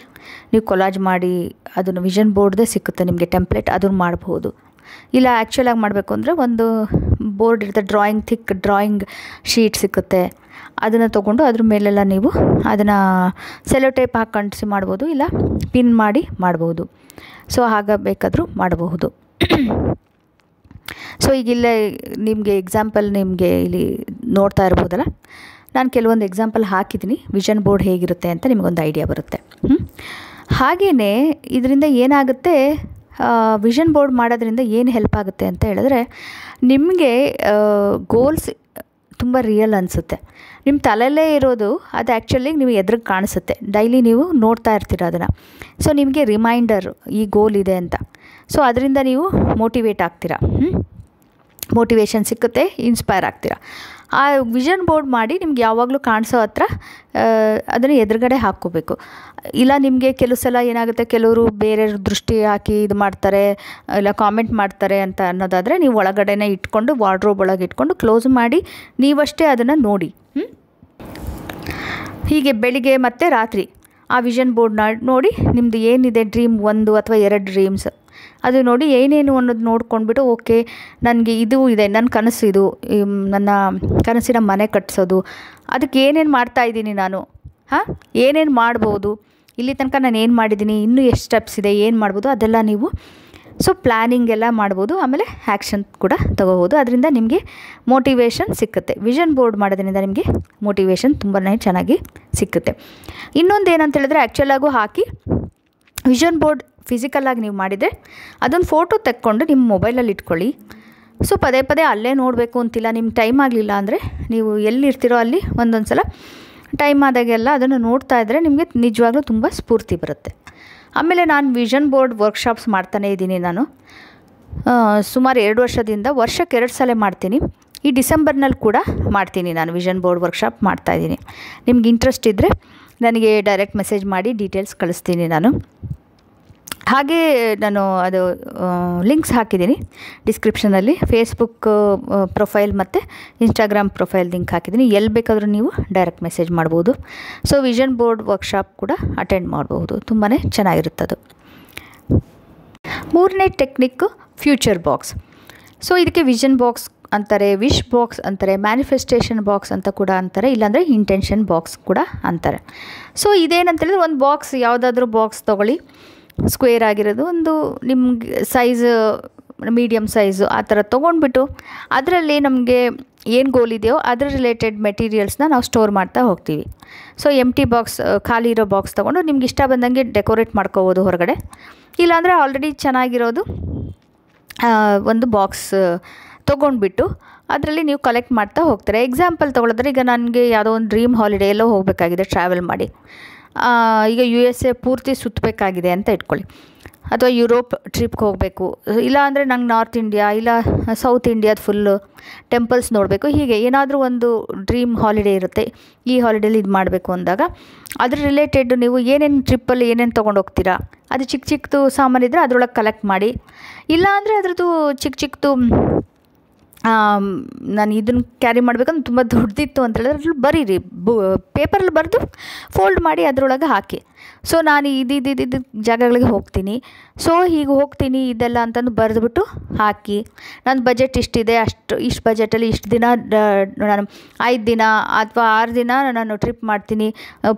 ನೀವು ಕೊಲಾಜ್ ಮಾಡಿ ಅದನ್ನು ವಿಷನ್ ಬೋರ್ಡ್ದೇ ಸಿಕ್ಕುತ್ತೆ ನಿಮಗೆ ಟೆಂಪ್ಲೇಟ್, ಅದನ್ನು ಮಾಡ್ಬೋದು. ಇಲ್ಲ ಆ್ಯಕ್ಚುಲಾಗಿ ಮಾಡಬೇಕು ಅಂದರೆ ಒಂದು ಬೋರ್ಡ್ ಇರುತ್ತೆ, ಥಿಕ್ ಡ್ರಾಯಿಂಗ್ ಶೀಟ್ ಸಿಕ್ಕುತ್ತೆ, ಅದನ್ನು ತೊಗೊಂಡು ಅದ್ರ ಮೇಲೆಲ್ಲ ನೀವು ಅದನ್ನು ಸೆಲೋ ಟೇಪ್ ಹಾಕಿ ಅಂಟಿಸಿ ಮಾಡ್ಬೋದು, ಇಲ್ಲ ಪಿನ್ ಮಾಡಿ ಮಾಡ್ಬೋದು. ಸೊ ಹಾಗೆ ಬೇಕಾದರೂ ಮಾಡಬಹುದು. ಸೊ ಈಗಿಲ್ಲ ನಿಮಗೆ ಎಕ್ಸಾಂಪಲ್ ನಿಮಗೆ ಇಲ್ಲಿ ನೋಡ್ತಾ ಇರ್ಬೋದಲ್ಲ, ನಾನು ಕೆಲವೊಂದು ಎಕ್ಸಾಂಪಲ್ ಹಾಕಿದ್ದೀನಿ, ವಿಷನ್ ಬೋರ್ಡ್ ಹೇಗಿರುತ್ತೆ ಅಂತ ನಿಮಗೊಂದು ಐಡಿಯಾ ಬರುತ್ತೆ. ಹಾಗೆಯೇ ಇದರಿಂದ ಏನಾಗುತ್ತೆ, ವಿಷನ್ ಬೋರ್ಡ್ ಮಾಡೋದ್ರಿಂದ ಏನು ಹೆಲ್ಪ್ ಆಗುತ್ತೆ ಅಂತ ಹೇಳಿದ್ರೆ, ನಿಮಗೆ ಗೋಲ್ಸ್ ತುಂಬ ರಿಯಲ್ ಅನಿಸುತ್ತೆ. ನಿಮ್ಮ ತಲೆಯಲ್ಲೇ ಇರೋದು ಅದು ಆ್ಯಕ್ಚುಲಿ ನೀವು ಎದುರಿಗೆ ಕಾಣಿಸುತ್ತೆ, ಡೈಲಿ ನೀವು ನೋಡ್ತಾ ಇರ್ತೀರ ಅದನ್ನು. ಸೊ ನಿಮಗೆ ರಿಮೈಂಡರ್ ಈ ಗೋಲ್ ಇದೆ ಅಂತ. ಸೊ ಅದರಿಂದ ನೀವು ಮೋಟಿವೇಟ್ ಆಗ್ತೀರಾ, ಮೋಟಿವೇಶನ್ ಸಿಕ್ಕುತ್ತೆ, ಇನ್ಸ್ಪೈರ್ ಆಗ್ತೀರಾ. ಆ ವಿಷನ್ ಬೋರ್ಡ್ ಮಾಡಿ ನಿಮ್ಗೆ ಯಾವಾಗಲೂ ಕಾಣಿಸೋ ಹತ್ರ ಅದನ್ನು ಎದುರುಗಡೆ ಹಾಕ್ಕೋಬೇಕು. ಇಲ್ಲ ನಿಮಗೆ ಕೆಲವು ಸಲ ಏನಾಗುತ್ತೆ, ಕೆಲವರು ಬೇರೆ ದೃಷ್ಟಿ ಹಾಕಿ ಇದು ಮಾಡ್ತಾರೆ, ಇಲ್ಲ ಕಾಮೆಂಟ್ ಮಾಡ್ತಾರೆ ಅಂತ ಅನ್ನೋದಾದರೆ ನೀವು ಒಳಗಡೆನೇ ಇಟ್ಕೊಂಡು, ವಾರ್ಡ್ರೋಬ್ ಒಳಗೆ ಇಟ್ಕೊಂಡು ಕ್ಲೋಸ್ ಮಾಡಿ ನೀವಷ್ಟೇ ಅದನ್ನು ನೋಡಿ. ಹೀಗೆ ಬೆಳಿಗ್ಗೆ ಮತ್ತು ರಾತ್ರಿ ಆ ವಿಷನ್ ಬೋರ್ಡ್ನ ನೋಡಿ, ನಿಮ್ಮದು ಏನಿದೆ ಡ್ರೀಮ್ 1 ಅಥವಾ 2 ಡ್ರೀಮ್ಸ್ ಅದು ನೋಡಿ, ಏನೇನು ಅನ್ನೋದು ನೋಡ್ಕೊಂಡ್ಬಿಟ್ಟು, ಓಕೆ ನನಗೆ ಇದು ಇದೆ, ನನ್ನ ಕನಸು ಇದು, ನನ್ನ ಕನಸಿನ ಮನೆ ಕಟ್ಟಿಸೋದು, ಅದಕ್ಕೆ ಏನೇನು ಮಾಡ್ತಾಯಿದ್ದೀನಿ ನಾನು, ಏನೇನು ಮಾಡ್ಬೋದು, ಇಲ್ಲಿ ತನಕ ನಾನು ಏನು ಮಾಡಿದ್ದೀನಿ, ಇನ್ನೂ ಎಷ್ಟು ಸ್ಟೆಪ್ಸ್ ಇದೆ, ಏನು ಮಾಡ್ಬೋದು, ಅದೆಲ್ಲ ನೀವು ಸೊ ಪ್ಲ್ಯಾನಿಂಗ್ ಎಲ್ಲ ಮಾಡ್ಬೋದು. ಆಮೇಲೆ ಆ್ಯಕ್ಷನ್ ಕೂಡ ತಗೋಬೋದು. ಅದರಿಂದ ನಿಮಗೆ ಮೋಟಿವೇಶನ್ ಸಿಕ್ಕುತ್ತೆ. ವಿಷನ್ ಬೋರ್ಡ್ ಮಾಡೋದ್ರಿಂದ ನಿಮಗೆ ಮೋಟಿವೇಶನ್ ತುಂಬಾ ಚೆನ್ನಾಗಿ ಸಿಕ್ಕುತ್ತೆ. ಇನ್ನೊಂದು ಏನಂತ ಹೇಳಿದ್ರೆ, ಆ್ಯಕ್ಚುಲಾಗೂ ಹಾಕಿ ವಿಷನ್ ಬೋರ್ಡ್ ಫಿಸಿಕಲಾಗಿ ನೀವು ಮಾಡಿದರೆ ಅದೊಂದು ಫೋಟೋ ತೆಕ್ಕೊಂಡು ನಿಮ್ಮ ಮೊಬೈಲಲ್ಲಿ ಇಟ್ಕೊಳ್ಳಿ. ಸೊ ಪದೇ ಪದೇ ಅಲ್ಲೇ ನೋಡಬೇಕು ಅಂತಿಲ್ಲ. ನಿಮ್ಗೆ ಟೈಮ್ ಆಗಲಿಲ್ಲ ಅಂದರೆ ನೀವು ಎಲ್ಲಿರ್ತೀರೋ ಅಲ್ಲಿ ಒಂದೊಂದು ಸಲ ಟೈಮ್ ಆದಾಗೆಲ್ಲ ಅದನ್ನು ನೋಡ್ತಾ ಇದ್ದರೆ ನಿಮಗೆ ನಿಜವಾಗ್ಲೂ ತುಂಬ ಸ್ಫೂರ್ತಿ ಬರುತ್ತೆ. ಆಮೇಲೆ ನಾನು ವಿಷನ್ ಬೋರ್ಡ್ ವರ್ಕ್ಶಾಪ್ಸ್ ಮಾಡ್ತಾನೇ ಇದ್ದೀನಿ. ನಾನು ಸುಮಾರು 2 ವರ್ಷದಿಂದ ವರ್ಷಕ್ಕೆ 2 ಸಲ ಮಾಡ್ತೀನಿ. ಈ ಡಿಸೆಂಬರ್ನಲ್ಲಿ ಕೂಡ ಮಾಡ್ತೀನಿ, ನಾನು ವಿಷನ್ ಬೋರ್ಡ್ ವರ್ಕ್ಶಾಪ್ ಮಾಡ್ತಾಯಿದ್ದೀನಿ. ನಿಮ್ಗೆ ಇಂಟ್ರೆಸ್ಟ್ ಇದ್ದರೆ ನನಗೆ ಡೈರೆಕ್ಟ್ ಮೆಸೇಜ್ ಮಾಡಿ ಡೀಟೇಲ್ಸ್ ಕಳಿಸ್ತೀನಿ ನಾನು. ಹಾಗೇ ನಾನು ಅದು ಲಿಂಕ್ಸ್ ಹಾಕಿದ್ದೀನಿ ಡಿಸ್ಕ್ರಿಪ್ಷನಲ್ಲಿ, ಫೇಸ್ಬುಕ್ ಪ್ರೊಫೈಲ್ ಮತ್ತು ಇನ್ಸ್ಟಾಗ್ರಾಮ್ ಪ್ರೊಫೈಲ್ ಲಿಂಕ್ ಹಾಕಿದ್ದೀನಿ. ಎಲ್ಲಿ ಬೇಕಾದರೂ ನೀವು ಡೈರೆಕ್ಟ್ ಮೆಸೇಜ್ ಮಾಡ್ಬೋದು. ಸೊ ವಿಷನ್ ಬೋರ್ಡ್ ವರ್ಕ್ಶಾಪ್ ಕೂಡ ಅಟೆಂಡ್ ಮಾಡಬಹುದು, ತುಂಬಾ ಚೆನ್ನಾಗಿರುತ್ತದು. 3ನೇ ಟೆಕ್ನಿಕ್ಕು ಫ್ಯೂಚರ್ ಬಾಕ್ಸ್. ಸೊ ಇದಕ್ಕೆ ವಿಷನ್ ಬಾಕ್ಸ್ ಅಂತಾರೆ, ವಿಶ್ ಬಾಕ್ಸ್ ಅಂತಾರೆ, ಮ್ಯಾನಿಫೆಸ್ಟೇಷನ್ ಬಾಕ್ಸ್ ಅಂತ ಕೂಡ ಅಂತಾರೆ, ಇಲ್ಲಾಂದರೆ ಇಂಟೆನ್ಷನ್ ಬಾಕ್ಸ್ ಕೂಡ ಅಂತಾರೆ. ಸೊ ಇದೇನಂತೇಳಿದ್ರೆ, ಒಂದು ಬಾಕ್ಸ್, ಯಾವುದಾದ್ರೂ ಬಾಕ್ಸ್ ತೊಗೊಳ್ಳಿ, ಸ್ಕ್ವೇರ್ ಆಗಿರೋದು, ಒಂದು ನಿಮ್ಗೆ ಸೈಜ್ ಮೀಡಿಯಮ್ ಸೈಜು ಆ ಥರ ತೊಗೊಂಡ್ಬಿಟ್ಟು ಅದರಲ್ಲಿ ನಮಗೆ ಏನು ಗೋಲ್ ಇದೆಯೋ ಅದರ ರಿಲೇಟೆಡ್ ಮೆಟೀರಿಯಲ್ಸ್ನ ನಾವು ಸ್ಟೋರ್ ಮಾಡ್ತಾ ಹೋಗ್ತೀವಿ. ಸೊ ಎಂಟಿ ಬಾಕ್ಸ್, ಖಾಲಿ ಇರೋ ಬಾಕ್ಸ್ ತೊಗೊಂಡು ನಿಮ್ಗೆ ಇಷ್ಟ ಬಂದಂಗೆ ಡೆಕೋರೇಟ್ ಮಾಡ್ಕೋಬೋದು ಹೊರಗಡೆ. ಇಲ್ಲಾಂದರೆ ಆಲ್ರೆಡಿ ಚೆನ್ನಾಗಿರೋದು ಒಂದು ಬಾಕ್ಸ್ ತೊಗೊಂಡ್ಬಿಟ್ಟು ಅದರಲ್ಲಿ ನೀವು ಕಲೆಕ್ಟ್ ಮಾಡ್ತಾ ಹೋಗ್ತಾರೆ. ಎಕ್ಸಾಂಪಲ್ ತೊಗೊಳಿದ್ರೆ, ಈಗ ನನಗೆ ಯಾವುದೋ ಒಂದು ಡ್ರೀಮ್ ಹಾಲಿಡೇ ಎಲ್ಲೋ ಹೋಗಬೇಕಾಗಿದೆ ಟ್ರಾವೆಲ್ ಮಾಡಿ, ಈಗ USA ಪೂರ್ತಿ ಸುತ್ತಬೇಕಾಗಿದೆ ಅಂತ ಇಟ್ಕೊಳ್ಳಿ, ಅಥವಾ ಯುರೋಪ್ ಟ್ರಿಪ್ಗೆ ಹೋಗಬೇಕು, ಇಲ್ಲ ಅಂದರೆ ನಂಗೆ ನಾರ್ತ್ ಇಂಡಿಯಾ ಇಲ್ಲ ಸೌತ್ ಇಂಡಿಯಾದ ಫುಲ್ಲು ಟೆಂಪಲ್ಸ್ ನೋಡಬೇಕು, ಹೀಗೆ ಏನಾದರೂ ಒಂದು ಡ್ರೀಮ್ ಹಾಲಿಡೇ ಇರುತ್ತೆ. ಈ ಹಾಲಿಡೇಲಿ ಇದು ಮಾಡಬೇಕು ಅಂದಾಗ ಅದ್ರ ರಿಲೇಟೆಡ್ ನೀವು ಏನೇನು ಟ್ರಿಪ್ಪಲ್ಲಿ ಏನೇನು ತೊಗೊಂಡು ಹೋಗ್ತೀರಾ, ಅದು ಚಿಕ್ಕ ಚಿಕ್ಕದು ಸಾಮಾನಿದ್ರೆ ಅದರೊಳಗೆ ಕಲೆಕ್ಟ್ ಮಾಡಿ. ಇಲ್ಲ ಅಂದರೆ ಅದ್ರದ್ದು ಚಿಕ್ಕ ಚಿಕ್ಕದು ನಾನು ಇದನ್ನು ಕ್ಯಾರಿ ಮಾಡಬೇಕಂದ್ರೆ ತುಂಬ ದೊಡ್ಡದಿತ್ತು ಅಂತ ಹೇಳಿದ್ರೆ ಅದ್ರಲ್ಲಿ ಬರೀರಿ, ಪೇಪರಲ್ಲಿ ಬರೆದು ಫೋಲ್ಡ್ ಮಾಡಿ ಅದರೊಳಗೆ ಹಾಕಿ. ಸೊ ನಾನು ಇದಿದ್ದು ಜಾಗಗಳಿಗೆ ಹೋಗ್ತೀನಿ, ಸೊ ಹೀಗೆ ಹೋಗ್ತೀನಿ ಇದೆಲ್ಲ ಅಂತಂದು ಬರೆದುಬಿಟ್ಟು ಹಾಕಿ. ನನ್ನ ಬಜೆಟ್ ಇಷ್ಟಿದೆ, ಇಷ್ಟು ಬಜೆಟಲ್ಲಿ ಇಷ್ಟು ದಿನ ನಾನು 5 ದಿನ ಅಥವಾ 6 ದಿನ ನಾನು ಟ್ರಿಪ್ ಮಾಡ್ತೀನಿ,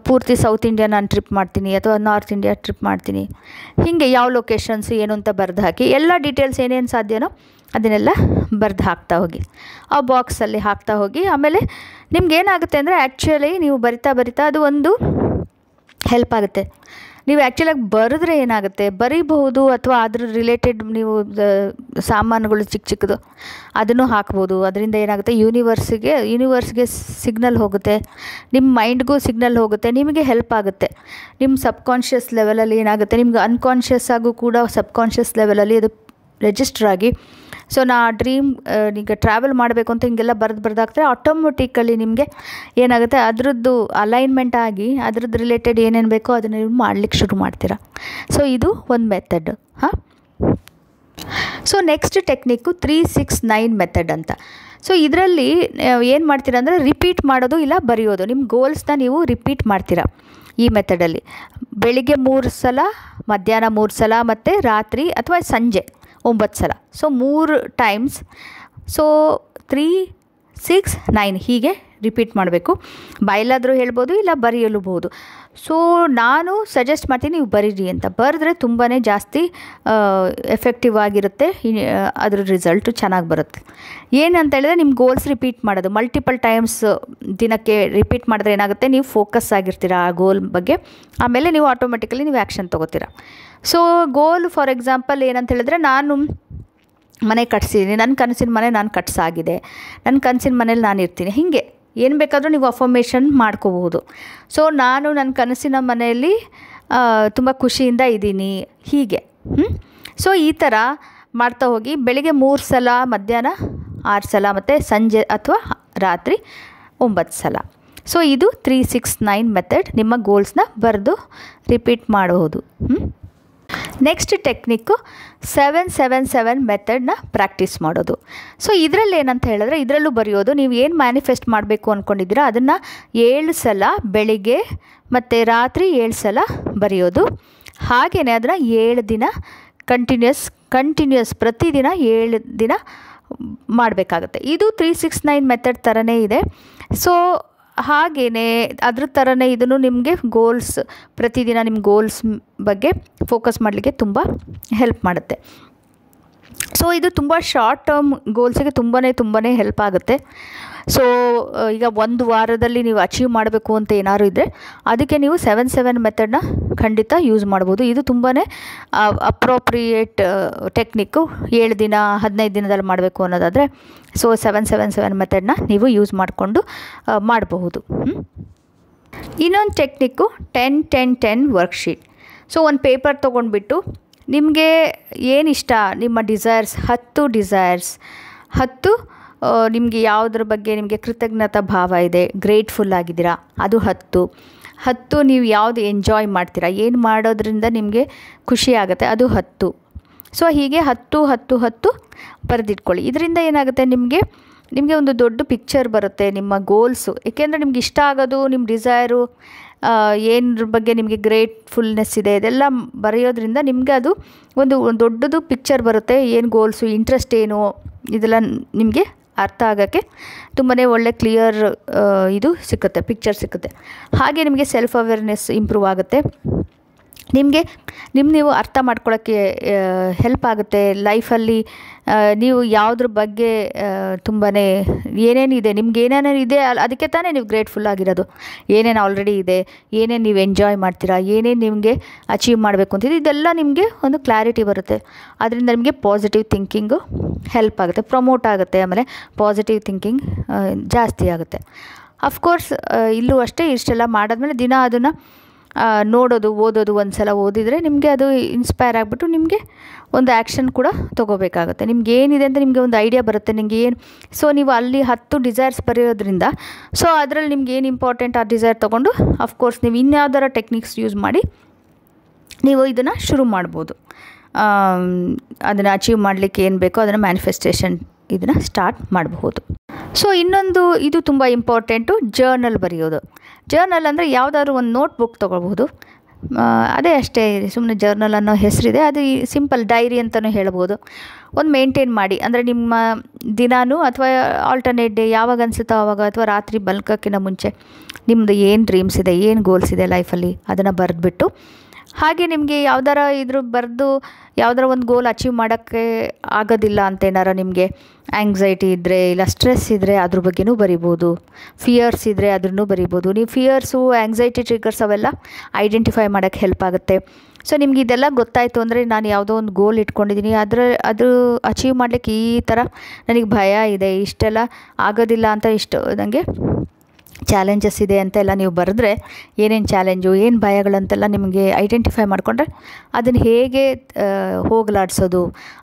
ಪೂರ್ತಿ ಸೌತ್ ಇಂಡಿಯಾ ನಾನು ಟ್ರಿಪ್ ಮಾಡ್ತೀನಿ ಅಥವಾ ನಾರ್ತ್ ಇಂಡಿಯಾ ಟ್ರಿಪ್ ಮಾಡ್ತೀನಿ. ಹೀಗೆ ಯಾವ ಲೊಕೇಶನ್ಸ್ ಏನು ಅಂತ ಬರೆದು ಹಾಕಿ, ಎಲ್ಲ ಡೀಟೇಲ್ಸ್ ಏನೇನು ಸಾಧ್ಯನೋ ಅದನ್ನೆಲ್ಲ ಬರೆದು ಹಾಕ್ತಾ ಹೋಗಿ, ಆ ಬಾಕ್ಸಲ್ಲಿ ಹಾಕ್ತಾ ಹೋಗಿ. ಆಮೇಲೆ ನಿಮ್ಗೇನಾಗುತ್ತೆ ಅಂದರೆ ಆ್ಯಕ್ಚುಲಿ ನೀವು ಬರಿತಾ ಅದು ಒಂದು ಹೆಲ್ಪ್ ಆಗುತ್ತೆ. ನೀವು ಆ್ಯಕ್ಚುಲಾಗಿ ಬರೆದ್ರೆ ಏನಾಗುತ್ತೆ, ಬರೀಬಹುದು ಅಥವಾ ಅದ್ರ ರಿಲೇಟೆಡ್ ನೀವು ಸಾಮಾನುಗಳು ಚಿಕ್ಕ ಚಿಕ್ಕದು ಅದನ್ನು ಹಾಕ್ಬೋದು. ಅದರಿಂದ ಏನಾಗುತ್ತೆ, ಯೂನಿವರ್ಸ್ಗೆ ಸಿಗ್ನಲ್ ಹೋಗುತ್ತೆ, ನಿಮ್ಮ ಮೈಂಡ್ಗೂ ಸಿಗ್ನಲ್ ಹೋಗುತ್ತೆ, ನಿಮಗೆ ಹೆಲ್ಪ್ ಆಗುತ್ತೆ. ನಿಮ್ಮ ಸಬ್ಕಾನ್ಷಿಯಸ್ ಲೆವೆಲಲ್ಲಿ ಏನಾಗುತ್ತೆ, ನಿಮ್ಗೆ ಅನ್ಕಾನ್ಷಿಯಸ್ ಆಗೂ ಕೂಡ ಸಬ್ಕಾನ್ಷಿಯಸ್ ಲೆವೆಲಲ್ಲಿ ಅದು ರಿಜಿಸ್ಟರ್ ಆಗಿ, ಸೊ ನಾ ಡ್ರೀಮ್ ಈಗ ಟ್ರಾವೆಲ್ ಮಾಡಬೇಕು ಅಂತ ಹಿಂಗೆಲ್ಲ ಬರೆದಾಗ್ತದೆ, ಆಟೋಮೆಟಿಕಲಿ ನಿಮಗೆ ಏನಾಗುತ್ತೆ, ಅದರದ್ದು ಅಲೈನ್ಮೆಂಟ್ ಆಗಿ ಅದ್ರದ್ದು ರಿಲೇಟೆಡ್ ಏನೇನು ಬೇಕೋ ಅದನ್ನು ನೀವು ಮಾಡಲಿಕ್ಕೆ ಶುರು ಮಾಡ್ತೀರಾ. ಸೊ ಇದು ಒಂದು method. So next technique 3-6-9 method ಅಂತ. ಸೊ ಇದರಲ್ಲಿ ಏನು ಮಾಡ್ತೀರಾ ಅಂದರೆ ರಿಪೀಟ್ ಮಾಡೋದು ಇಲ್ಲ ಬರೆಯೋದು. ನಿಮ್ಮ ಗೋಲ್ಸ್ನ ನೀವು ರಿಪೀಟ್ ಮಾಡ್ತೀರಾ ಈ ಮೆಥಡಲ್ಲಿ. ಬೆಳಿಗ್ಗೆ 3 ಸಲ, ಮಧ್ಯಾಹ್ನ 3 ಸಲ ಮತ್ತು ರಾತ್ರಿ ಅಥವಾ ಸಂಜೆ 9 ಸಲ. So 3 times. ಸೊ 3-6-9 ಹೀಗೆ ರಿಪೀಟ್ ಮಾಡಬೇಕು. ಬಾಯಲ್ಲಾದರೂ ಹೇಳ್ಬೋದು, ಇಲ್ಲ ಬರೆಯಲೂಬಹುದು. ಸೊ ನಾನು ಸಜೆಸ್ಟ್ ಮಾಡ್ತೀನಿ ನೀವು ಬರೀರಿ ಅಂತ. ಬರೆದ್ರೆ ತುಂಬಾ ಜಾಸ್ತಿ ಎಫೆಕ್ಟಿವ್ ಆಗಿರುತ್ತೆ, ಅದ್ರ ರಿಸಲ್ಟು ಚೆನ್ನಾಗಿ ಬರುತ್ತೆ. ಏನಂತ ಹೇಳಿದ್ರೆ ನಿಮ್ಮ ಗೋಲ್ಸ್ ರಿಪೀಟ್ ಮಾಡೋದು ಮಲ್ಟಿಪಲ್ ಟೈಮ್ಸ್ ದಿನಕ್ಕೆ ರಿಪೀಟ್ ಮಾಡಿದ್ರೆ ಏನಾಗುತ್ತೆ, ನೀವು ಫೋಕಸ್ ಆಗಿರ್ತೀರ ಆ ಗೋಲ್ ಬಗ್ಗೆ. ಆಮೇಲೆ ನೀವು ಆಟೋಮೆಟಿಕಲಿ ನೀವು ಆ್ಯಕ್ಷನ್ ತೊಗೋತೀರ. ಸೊ ಗೋಲ್ ಫಾರ್ ಎಕ್ಸಾಂಪಲ್ ಏನಂತ ಹೇಳಿದ್ರೆ, ನಾನು ಮನೆ ಕಟ್ಸಿದ್ದೀನಿ, ನನ್ನ ಕನಸಿನ ಮನೆ ನಾನು ಕಟ್ಸಾಗಿದೆ, ನನ್ನ ಕನಸಿನ ಮನೇಲಿ ನಾನು ಇರ್ತೀನಿ, ಹೀಗೆ ಏನು ಬೇಕಾದರೂ ನೀವು ಅಫರ್ಮೇಷನ್ ಮಾಡ್ಕೋಬಹುದು. ಸೊ ನಾನು ನನ್ನ ಕನಸಿನ ಮನೆಯಲ್ಲಿ ತುಂಬ ಖುಷಿಯಿಂದ ಇದ್ದೀನಿ, ಹೀಗೆ. ಸೊ ಈ ಥರ ಮಾಡ್ತಾ ಹೋಗಿ. ಬೆಳಿಗ್ಗೆ 3 ಸಲ, ಮಧ್ಯಾಹ್ನ 6 ಸಲ ಮತ್ತು ಸಂಜೆ ಅಥವಾ ರಾತ್ರಿ 9 ಸಲ. ಸೊ ಇದು 3-6-9 ಮೆಥಡ್. ನಿಮ್ಮ ಗೋಲ್ಸ್ನ ಬರೆದು ರಿಪೀಟ್ ಮಾಡಬಹುದು. ನೆಕ್ಸ್ಟ್ ಟೆಕ್ನಿಕ್ಕು 7-7-7 ಮೆಥಡ್ನ ಪ್ರಾಕ್ಟೀಸ್ ಮಾಡೋದು. ಸೊ ಇದರಲ್ಲಿ ಏನಂತ ಹೇಳಿದ್ರೆ, ಇದರಲ್ಲೂ ಬರೆಯೋದು. ನೀವು ಏನು ಮ್ಯಾನಿಫೆಸ್ಟ್ ಮಾಡಬೇಕು ಅಂದ್ಕೊಂಡಿದ್ದೀರಾ ಅದನ್ನು 7 ಸಲ ಬೆಳಿಗ್ಗೆ ಮತ್ತು ರಾತ್ರಿ 7 ಸಲ ಬರೆಯೋದು. ಹಾಗೆಯೇ ಅದನ್ನು 7 ದಿನ ಕಂಟಿನ್ಯೂಸ್ ಪ್ರತಿದಿನ 7 ದಿನ ಮಾಡಬೇಕಾಗತ್ತೆ. ಇದು 3-6-9 ಮೆಥಡ್ ಥರನೇ ಇದೆ. ಸೊ ಹಾಗೆಯೇ ಅದ್ರ ಥರನೇ ಇದನ್ನು ನಿಮಗೆ ಗೋಲ್ಸ್, ಪ್ರತಿದಿನ ನಿಮ್ಮ ಗೋಲ್ಸ್ ಬಗ್ಗೆ ಫೋಕಸ್ ಮಾಡಲಿಕ್ಕೆ ತುಂಬ ಹೆಲ್ಪ್ ಮಾಡುತ್ತೆ. ಸೊ ಇದು ತುಂಬ ಶಾರ್ಟ್ ಟರ್ಮ್ ಗೋಲ್ಸಿಗೆ ತುಂಬಾ ಹೆಲ್ಪ್ ಆಗುತ್ತೆ. ಸೊ ಈಗ 1 ವಾರದಲ್ಲಿ ನೀವು ಅಚೀವ್ ಮಾಡಬೇಕು ಅಂತ ಏನಾದ್ರು ಇದ್ದರೆ ಅದಕ್ಕೆ ನೀವು 7-7 ಮೆಥಡ್ನ ಖಂಡಿತ ಯೂಸ್ ಮಾಡ್ಬೋದು. ಇದು ತುಂಬಾ ಅಪ್ರೋಪ್ರಿಯೇಟ್ ಟೆಕ್ನಿಕ್ಕು. 7 ದಿನ 15 ದಿನದಲ್ಲಿ ಮಾಡಬೇಕು ಅನ್ನೋದಾದರೆ ಸೊ 7-7-7 ಮೆಥಡ್ನ ನೀವು ಯೂಸ್ ಮಾಡಿಕೊಂಡು ಮಾಡಬಹುದು. ಇನ್ನೊಂದು ಟೆಕ್ನಿಕ್ಕು 10-10-10 ವರ್ಕ್ಶೀಟ್. ಸೊ ಒಂದು ಪೇಪರ್ ತೊಗೊಂಡ್ಬಿಟ್ಟು ನಿಮಗೆ ಏನಿಷ್ಟ, ನಿಮ್ಮ ಡಿಸೈರ್ಸ್ 10 ಡಿಸೈರ್ಸ್, 10 ನಿಮಗೆ ಯಾವುದ್ರ ಬಗ್ಗೆ ನಿಮಗೆ ಕೃತಜ್ಞತಾ ಭಾವ ಇದೆ, ಗ್ರೇಟ್ಫುಲ್ ಆಗಿದ್ದೀರಾ, ಅದು 10 ನೀವು ಯಾವುದು ಎಂಜಾಯ್ ಮಾಡ್ತೀರಾ, ಏನು ಮಾಡೋದ್ರಿಂದ ನಿಮಗೆ ಖುಷಿ ಆಗುತ್ತೆ, ಅದು 10. ಸೊ ಹೀಗೆ 10 ಬರೆದಿಟ್ಕೊಳ್ಳಿ. ಇದರಿಂದ ಏನಾಗುತ್ತೆ, ನಿಮಗೆ ಒಂದು ದೊಡ್ಡ ಪಿಕ್ಚರ್ ಬರುತ್ತೆ ನಿಮ್ಮ ಗೋಲ್ಸು. ಏಕೆಂದರೆ ನಿಮ್ಗೆ ಇಷ್ಟ ಆಗೋದು, ನಿಮ್ಮ ಡಿಸೈರು, ಏನರ ಬಗ್ಗೆ ನಿಮಗೆ ಗ್ರೇಟ್ಫುಲ್ನೆಸ್ ಇದೆ, ಇದೆಲ್ಲ ಬರೆಯೋದ್ರಿಂದ ನಿಮಗೆ ಅದು ಒಂದು ದೊಡ್ಡದು ಪಿಕ್ಚರ್ ಬರುತ್ತೆ. ಏನು ಗೋಲ್ಸು, ಇಂಟ್ರೆಸ್ಟ್ ಏನು, ಇದೆಲ್ಲ ನಿಮಗೆ ಅರ್ಥ ಆಗೋಕ್ಕೆ ತುಂಬಾ ಒಳ್ಳೆ ಕ್ಲಿಯರ್ ಇದು ಸಿಕ್ಕುತ್ತೆ, ಪಿಕ್ಚರ್ ಸಿಕ್ಕುತ್ತೆ. ಹಾಗೆ ನಿಮಗೆ ಸೆಲ್ಫ್ ಅವೇರ್ನೆಸ್ ಇಂಪ್ರೂವ್ ಆಗುತ್ತೆ. ನೀವು ಅರ್ಥ ಮಾಡ್ಕೊಳ್ಳೋಕ್ಕೆ ಹೆಲ್ಪ್ ಆಗುತ್ತೆ. ಲೈಫಲ್ಲಿ ನೀವು ಯಾವುದ್ರ ಬಗ್ಗೆ ತುಂಬಾ ಏನೇನಿದೆ, ನಿಮ್ಗೆ ಏನೇನು ಇದೆ ಅದಕ್ಕೆ ತಾನೇ ನೀವು ಗ್ರೇಟ್ಫುಲ್ ಆಗಿರೋದು. ಏನೇನು ಆಲ್ರೆಡಿ ಇದೆ, ಏನೇನು ನೀವು ಎಂಜಾಯ್ ಮಾಡ್ತೀರಾ, ಏನೇನು ನಿಮಗೆ ಅಚೀವ್ ಮಾಡಬೇಕು ಅಂತಿದೆ, ಇದೆಲ್ಲ ನಿಮಗೆ ಒಂದು ಕ್ಲಾರಿಟಿ ಬರುತ್ತೆ. ಅದರಿಂದ ನಿಮಗೆ ಪಾಸಿಟಿವ್ ಥಿಂಕಿಂಗು ಹೆಲ್ಪ್ ಆಗುತ್ತೆ, ಪ್ರಮೋಟ್ ಆಗುತ್ತೆ. ಆಮೇಲೆ ಪಾಸಿಟಿವ್ ಥಿಂಕಿಂಗ್ ಜಾಸ್ತಿ ಆಗುತ್ತೆ. ಅಫ್ಕೋರ್ಸ್ ಇಲ್ಲೂ ಅಷ್ಟೇ. ಇಷ್ಟೆಲ್ಲ ಮಾಡಾದ್ಮೇಲೆ ದಿನ ಅದನ್ನು ನೋಡೋದು ಓದೋದು ಒಂದು ಸಲ ಓದಿದರೆ ನಿಮಗೆ ಅದು ಇನ್ಸ್ಪೈರ್ ಆಗಿಬಿಟ್ಟು ನಿಮಗೆ ಒಂದು ಆ್ಯಕ್ಷನ್ ಕೂಡ ತೊಗೋಬೇಕಾಗುತ್ತೆ. ನಿಮ್ಗೆ ಏನಿದೆ ಅಂತ ನಿಮಗೆ ಒಂದು ಐಡಿಯಾ ಬರುತ್ತೆ ನಿಮಗೆ ಏನು. ಸೊ ನೀವು ಅಲ್ಲಿ 10 ಡಿಸೈರ್ಸ್ ಬರೆಯೋದ್ರಿಂದ ಸೊ ಅದರಲ್ಲಿ ನಿಮ್ಗೆ ಏನು ಇಂಪಾರ್ಟೆಂಟ್ ಆ ಡಿಸೈರ್ ತೊಗೊಂಡು ಅಫ್ಕೋರ್ಸ್ ನೀವು ಇನ್ಯಾವ್ದಾರ ಟೆಕ್ನಿಕ್ಸ್ ಯೂಸ್ ಮಾಡಿ ನೀವು ಇದನ್ನು ಶುರು ಮಾಡ್ಬೋದು. ಅದನ್ನು ಅಚೀವ್ ಮಾಡಲಿಕ್ಕೆ ಏನು ಬೇಕೋ ಅದನ್ನು ಮ್ಯಾನಿಫೆಸ್ಟೇಷನ್ ಇದನ್ನು ಸ್ಟಾರ್ಟ್ ಮಾಡಬಹುದು. ಸೊ ಇನ್ನೊಂದು ಇದು ತುಂಬ ಇಂಪಾರ್ಟೆಂಟು, ಜರ್ನಲ್ ಬರೆಯೋದು. ಜರ್ನಲ್ ಅಂದರೆ ಯಾವುದಾದ್ರೂ ಒಂದು ನೋಟ್ಬುಕ್ ತೊಗೊಳ್ಬೋದು. ಅದೇ ಅಷ್ಟೇ, ಸುಮ್ಮನೆ ಜರ್ನಲ್ ಅನ್ನೋ ಹೆಸರಿದೆ, ಅದು ಸಿಂಪಲ್ ಡೈರಿ ಅಂತಲೂ ಹೇಳ್ಬೋದು. ಒಂದು ಮೇಂಟೈನ್ ಮಾಡಿ, ಅಂದರೆ ನಿಮ್ಮ ದಿನಾನೂ ಅಥವಾ ಆಲ್ಟರ್ನೇಟ್ ಡೇ ಯಾವಾಗ ಅನಿಸುತ್ತೋ ಆವಾಗ, ಅಥವಾ ರಾತ್ರಿ ಮಲ್ಕೋಕ್ಕಿಂತ ಮುಂಚೆ ನಿಮ್ಮದು ಏನು ಡ್ರೀಮ್ಸ್ ಇದೆ, ಏನು ಗೋಲ್ಸ್ ಇದೆ ಲೈಫಲ್ಲಿ ಅದನ್ನು ಬರೆದ್ಬಿಟ್ಟು, ಹಾಗೆ ನಿಮಗೆ ಯಾವ್ದಾರ ಇದ್ರ ಬರೆದು ಯಾವ್ದಾರ ಒಂದು ಗೋಲ್ ಅಚೀವ್ ಮಾಡೋಕ್ಕೆ ಆಗೋದಿಲ್ಲ ಅಂತ ಏನಾರ ನಿಮಗೆ ಆ್ಯಂಗ್ಸೈಟಿ ಇದ್ದರೆ ಇಲ್ಲ ಸ್ಟ್ರೆಸ್ ಇದ್ದರೆ ಅದ್ರ ಬಗ್ಗೆನೂ ಬರಿಬೋದು. ಫಿಯರ್ಸ್ ಇದ್ದರೆ ಅದನ್ನು ಬರಿಬೋದು. ನೀವು ಫಿಯರ್ಸು ಆ್ಯಂಗ್ಸೈಟಿ ಟ್ರಿಗರ್ಸ್ ಅವೆಲ್ಲ ಐಡೆಂಟಿಫೈ ಮಾಡೋಕ್ಕೆ ಹೆಲ್ಪ್ ಆಗುತ್ತೆ. ಸೊ ನಿಮ್ಗೆ ಇದೆಲ್ಲ ಗೊತ್ತಾಯಿತು ಅಂದರೆ ನಾನು ಯಾವುದೋ ಒಂದು ಗೋಲ್ ಇಟ್ಕೊಂಡಿದ್ದೀನಿ, ಅದು ಅಚೀವ್ ಮಾಡಲಿಕ್ಕೆ ಈ ಥರ ನನಗೆ ಭಯ ಇದೆ, ಇಷ್ಟೆಲ್ಲ ಆಗೋದಿಲ್ಲ ಅಂತ ಇಷ್ಟು ನನಗೆ ಚಾಲೆಂಜಸ್ ಇದೆ ಅಂತೆಲ್ಲ ನೀವು ಬರೆದ್ರೆ ಏನೇನು ಚಾಲೆಂಜು ಏನು ಭಯಗಳಂತೆಲ್ಲ ನಿಮಗೆ ಐಡೆಂಟಿಫೈ ಮಾಡಿಕೊಂಡ್ರೆ ಅದನ್ನು ಹೇಗೆ ಹೋಗಲಾಡಿಸೋದು,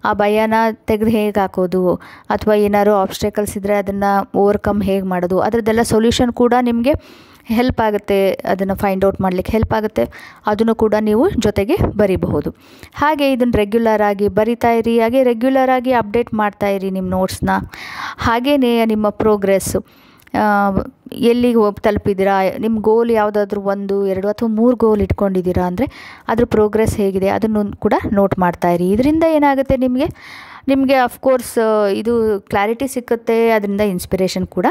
ಆ ಭಯನ ತೆಗೆದು ಹೇಗೆ ಹಾಕೋದು, ಅಥವಾ ಏನಾದ್ರು ಆಬ್ಸ್ಟೆಕಲ್ಸ್ ಇದ್ದರೆ ಅದನ್ನು ಓವರ್ಕಮ್ ಹೇಗೆ ಮಾಡೋದು, ಅದರದ್ದೆಲ್ಲ ಸೊಲ್ಯೂಷನ್ ಕೂಡ ನಿಮಗೆ ಹೆಲ್ಪ್ ಆಗುತ್ತೆ. ಅದನ್ನು ಫೈಂಡ್ ಔಟ್ ಮಾಡಲಿಕ್ಕೆ ಹೆಲ್ಪ್ ಆಗುತ್ತೆ. ಅದನ್ನು ಕೂಡ ನೀವು ಜೊತೆಗೆ ಬರಿಬಹುದು. ಹಾಗೆ ಇದನ್ನು ರೆಗ್ಯುಲರ್ ಆಗಿ ಬರಿತಾ ಇರಿ. ಹಾಗೆ ರೆಗ್ಯುಲರ್ ಆಗಿ ಅಪ್ಡೇಟ್ ಮಾಡ್ತಾಯಿರಿ ನಿಮ್ಮ ನೋಟ್ಸ್ನ. ಹಾಗೆಯೇ ನಿಮ್ಮ ಪ್ರೋಗ್ರೆಸ್ಸು ಎಲ್ಲಿಗೆ ತಲುಪಿದ್ದೀರಾ, ನಿಮ್ಮ ಗೋಲ್ ಯಾವುದಾದ್ರೂ 1, 2 ಅಥವಾ 3 ಗೋಲ್ ಇಟ್ಕೊಂಡಿದ್ದೀರಾ ಅಂದರೆ ಅದ್ರ ಪ್ರೋಗ್ರೆಸ್ ಹೇಗಿದೆ ಅದನ್ನು ಕೂಡ ನೋಟ್ ಮಾಡ್ತಾಯಿರಿ. ಇದರಿಂದ ಏನಾಗುತ್ತೆ ನಿಮಗೆ ಅಫ್ಕೋರ್ಸ್ ಇದು ಕ್ಲಾರಿಟಿ ಸಿಕ್ಕುತ್ತೆ, ಅದರಿಂದ ಇನ್ಸ್ಪಿರೇಷನ್ ಕೂಡ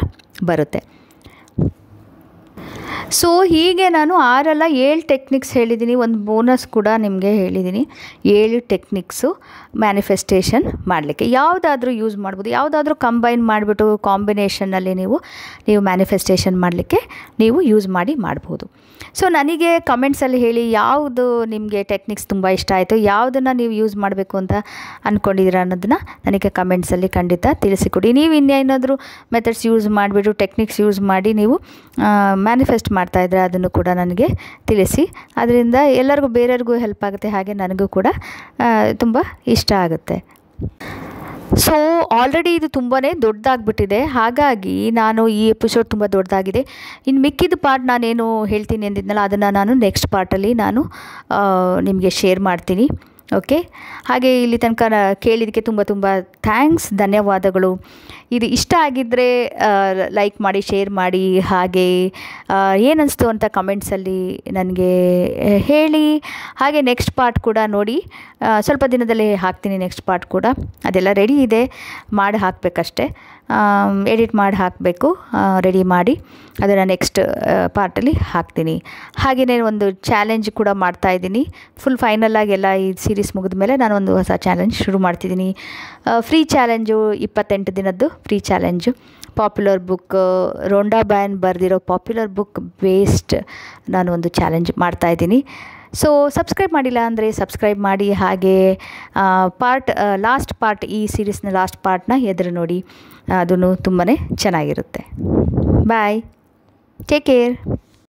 ಬರುತ್ತೆ. ಸೊ ಹೀಗೆ ನಾನು 6 ಅಲ್ಲ 7 ಟೆಕ್ನಿಕ್ಸ್ ಹೇಳಿದ್ದೀನಿ. ಒಂದು ಬೋನಸ್ ಕೂಡ ನಿಮಗೆ ಹೇಳಿದ್ದೀನಿ. 7 ಟೆಕ್ನಿಕ್ಸು ಮ್ಯಾನಿಫೆಸ್ಟೇಷನ್ ಮಾಡಲಿಕ್ಕೆ ಯಾವುದಾದ್ರೂ ಯೂಸ್ ಮಾಡ್ಬೋದು. ಯಾವುದಾದ್ರೂ ಕಂಬೈನ್ ಮಾಡಿಬಿಟ್ಟು ಕಾಂಬಿನೇಷನ್ನಲ್ಲಿ ನೀವು ಮ್ಯಾನಿಫೆಸ್ಟೇಷನ್ ಮಾಡಲಿಕ್ಕೆ ನೀವು ಯೂಸ್ ಮಾಡ್ಬೋದು. ಸೊ ನನಗೆ ಕಮೆಂಟ್ಸಲ್ಲಿ ಹೇಳಿ ಯಾವುದು ನಿಮಗೆ ಟೆಕ್ನಿಕ್ಸ್ ತುಂಬ ಇಷ್ಟ ಆಯಿತು, ಯಾವುದನ್ನು ನೀವು ಯೂಸ್ ಮಾಡಬೇಕು ಅಂತ ಅಂದ್ಕೊಂಡಿದ್ದೀರಾ ಅನ್ನೋದನ್ನು ನನಗೆ ಕಮೆಂಟ್ಸಲ್ಲಿ ಖಂಡಿತ ತಿಳಿಸಿಕೊಡಿ. ನೀವು ಇನ್ನೇನಾದರೂ ಮೆಥಡ್ಸ್ ಯೂಸ್ ಮಾಡಿಬಿಟ್ಟು ಟೆಕ್ನಿಕ್ಸ್ ಯೂಸ್ ಮಾಡಿ ನೀವು ಮ್ಯಾನಿಫೆಸ್ಟ್ ಮಾಡ್ತಾಯಿದ್ರೆ ಅದನ್ನು ಕೂಡ ನನಗೆ ತಿಳಿಸಿ. ಅದರಿಂದ ಎಲ್ಲರಿಗೂ ಬೇರೆಯವ್ರಿಗೂ ಹೆಲ್ಪ್ ಆಗುತ್ತೆ, ಹಾಗೆ ನನಗೂ ಕೂಡ ತುಂಬ ಇಷ್ಟ ಆಗುತ್ತೆ. ಸೊ ಆಲ್ರೆಡಿ ಇದು ತುಂಬಾ ದೊಡ್ಡದಾಗ್ಬಿಟ್ಟಿದೆ, ಹಾಗಾಗಿ ನಾನು ಈ ಎಪಿಸೋಡ್ ತುಂಬ ದೊಡ್ಡದಾಗಿದೆ. ಇನ್ನು ಮಿಕ್ಕಿದ ಪಾರ್ಟ್ ನಾನೇನು ಹೇಳ್ತೀನಿ ಅಂದಿದ್ನಲ್ಲ ಅದನ್ನು ನಾನು ನೆಕ್ಸ್ಟ್ ಪಾರ್ಟಲ್ಲಿ ನಾನು ನಿಮಗೆ ಶೇರ್ ಮಾಡ್ತೀನಿ. ಓಕೆ, ಹಾಗೆ ಇಲ್ಲಿ ತನಕ ಕೇಳಿದ್ದಕ್ಕೆ ತುಂಬ ತುಂಬ ಥ್ಯಾಂಕ್ಸ್, ಧನ್ಯವಾದಗಳು. ಇದು ಇಷ್ಟ ಆಗಿದ್ದರೆ ಲೈಕ್ ಮಾಡಿ, ಶೇರ್ ಮಾಡಿ, ಹಾಗೆ ಏನನ್ನಿಸ್ತು ಅಂತ ಕಮೆಂಟ್ಸಲ್ಲಿ ನನಗೆ ಹೇಳಿ. ಹಾಗೆ ನೆಕ್ಸ್ಟ್ ಪಾರ್ಟ್ ಕೂಡ ನೋಡಿ, ಸ್ವಲ್ಪ ದಿನದಲ್ಲೇ ಹಾಕ್ತೀನಿ ನೆಕ್ಸ್ಟ್ ಪಾರ್ಟ್ ಕೂಡ. ಅದೆಲ್ಲ ರೆಡಿ ಇದೆ, ಮಾಡಿ ಹಾಕಬೇಕಷ್ಟೆ, ಎಡಿಟ್ ಮಾಡಿ ಹಾಕಬೇಕು, ರೆಡಿ ಮಾಡಿ ಅದನ್ನು ನೆಕ್ಸ್ಟ್ ಪಾರ್ಟಲ್ಲಿ ಹಾಕ್ತೀನಿ. ಹಾಗೆಯೇ ಒಂದು ಚಾಲೆಂಜ್ ಕೂಡ ಮಾಡ್ತಾಯಿದ್ದೀನಿ. ಫುಲ್ ಫೈನಲಾಗಿ ಎಲ್ಲ ಈ ಸೀರೀಸ್ ಮುಗಿದ ಮೇಲೆ ನಾನು ಒಂದು ಹೊಸ ಚಾಲೆಂಜ್ ಶುರು ಮಾಡ್ತಿದ್ದೀನಿ. ಫ್ರೀ ಚಾಲೆಂಜು, 28 ದಿನದ್ದು free challenge. Popular book, Londa ban ಬರೆದಿರೋ ಪಾಪ್ಯುಲರ್ ಬುಕ್ ಬೇಸ್ಡ್ ನಾನು ಒಂದು ಚಾಲೆಂಜ್ ಮಾಡ್ತಾಯಿದ್ದೀನಿ. ಸೊ ಸಬ್ಸ್ಕ್ರೈಬ್ ಮಾಡಿಲ್ಲ ಅಂದರೆ ಸಬ್ಸ್ಕ್ರೈಬ್ ಮಾಡಿ. ಹಾಗೆ ಲಾಸ್ಟ್ ಪಾರ್ಟ್, ಈ ಸೀರೀಸ್ನ ಲಾಸ್ಟ್ ಪಾರ್ಟ್ನ ಎದುರು ನೋಡಿ, ಅದೂ ತುಂಬಾ ಚೆನ್ನಾಗಿರುತ್ತೆ. ಬಾಯ್, ಟೇಕ್ ಕೇರ್.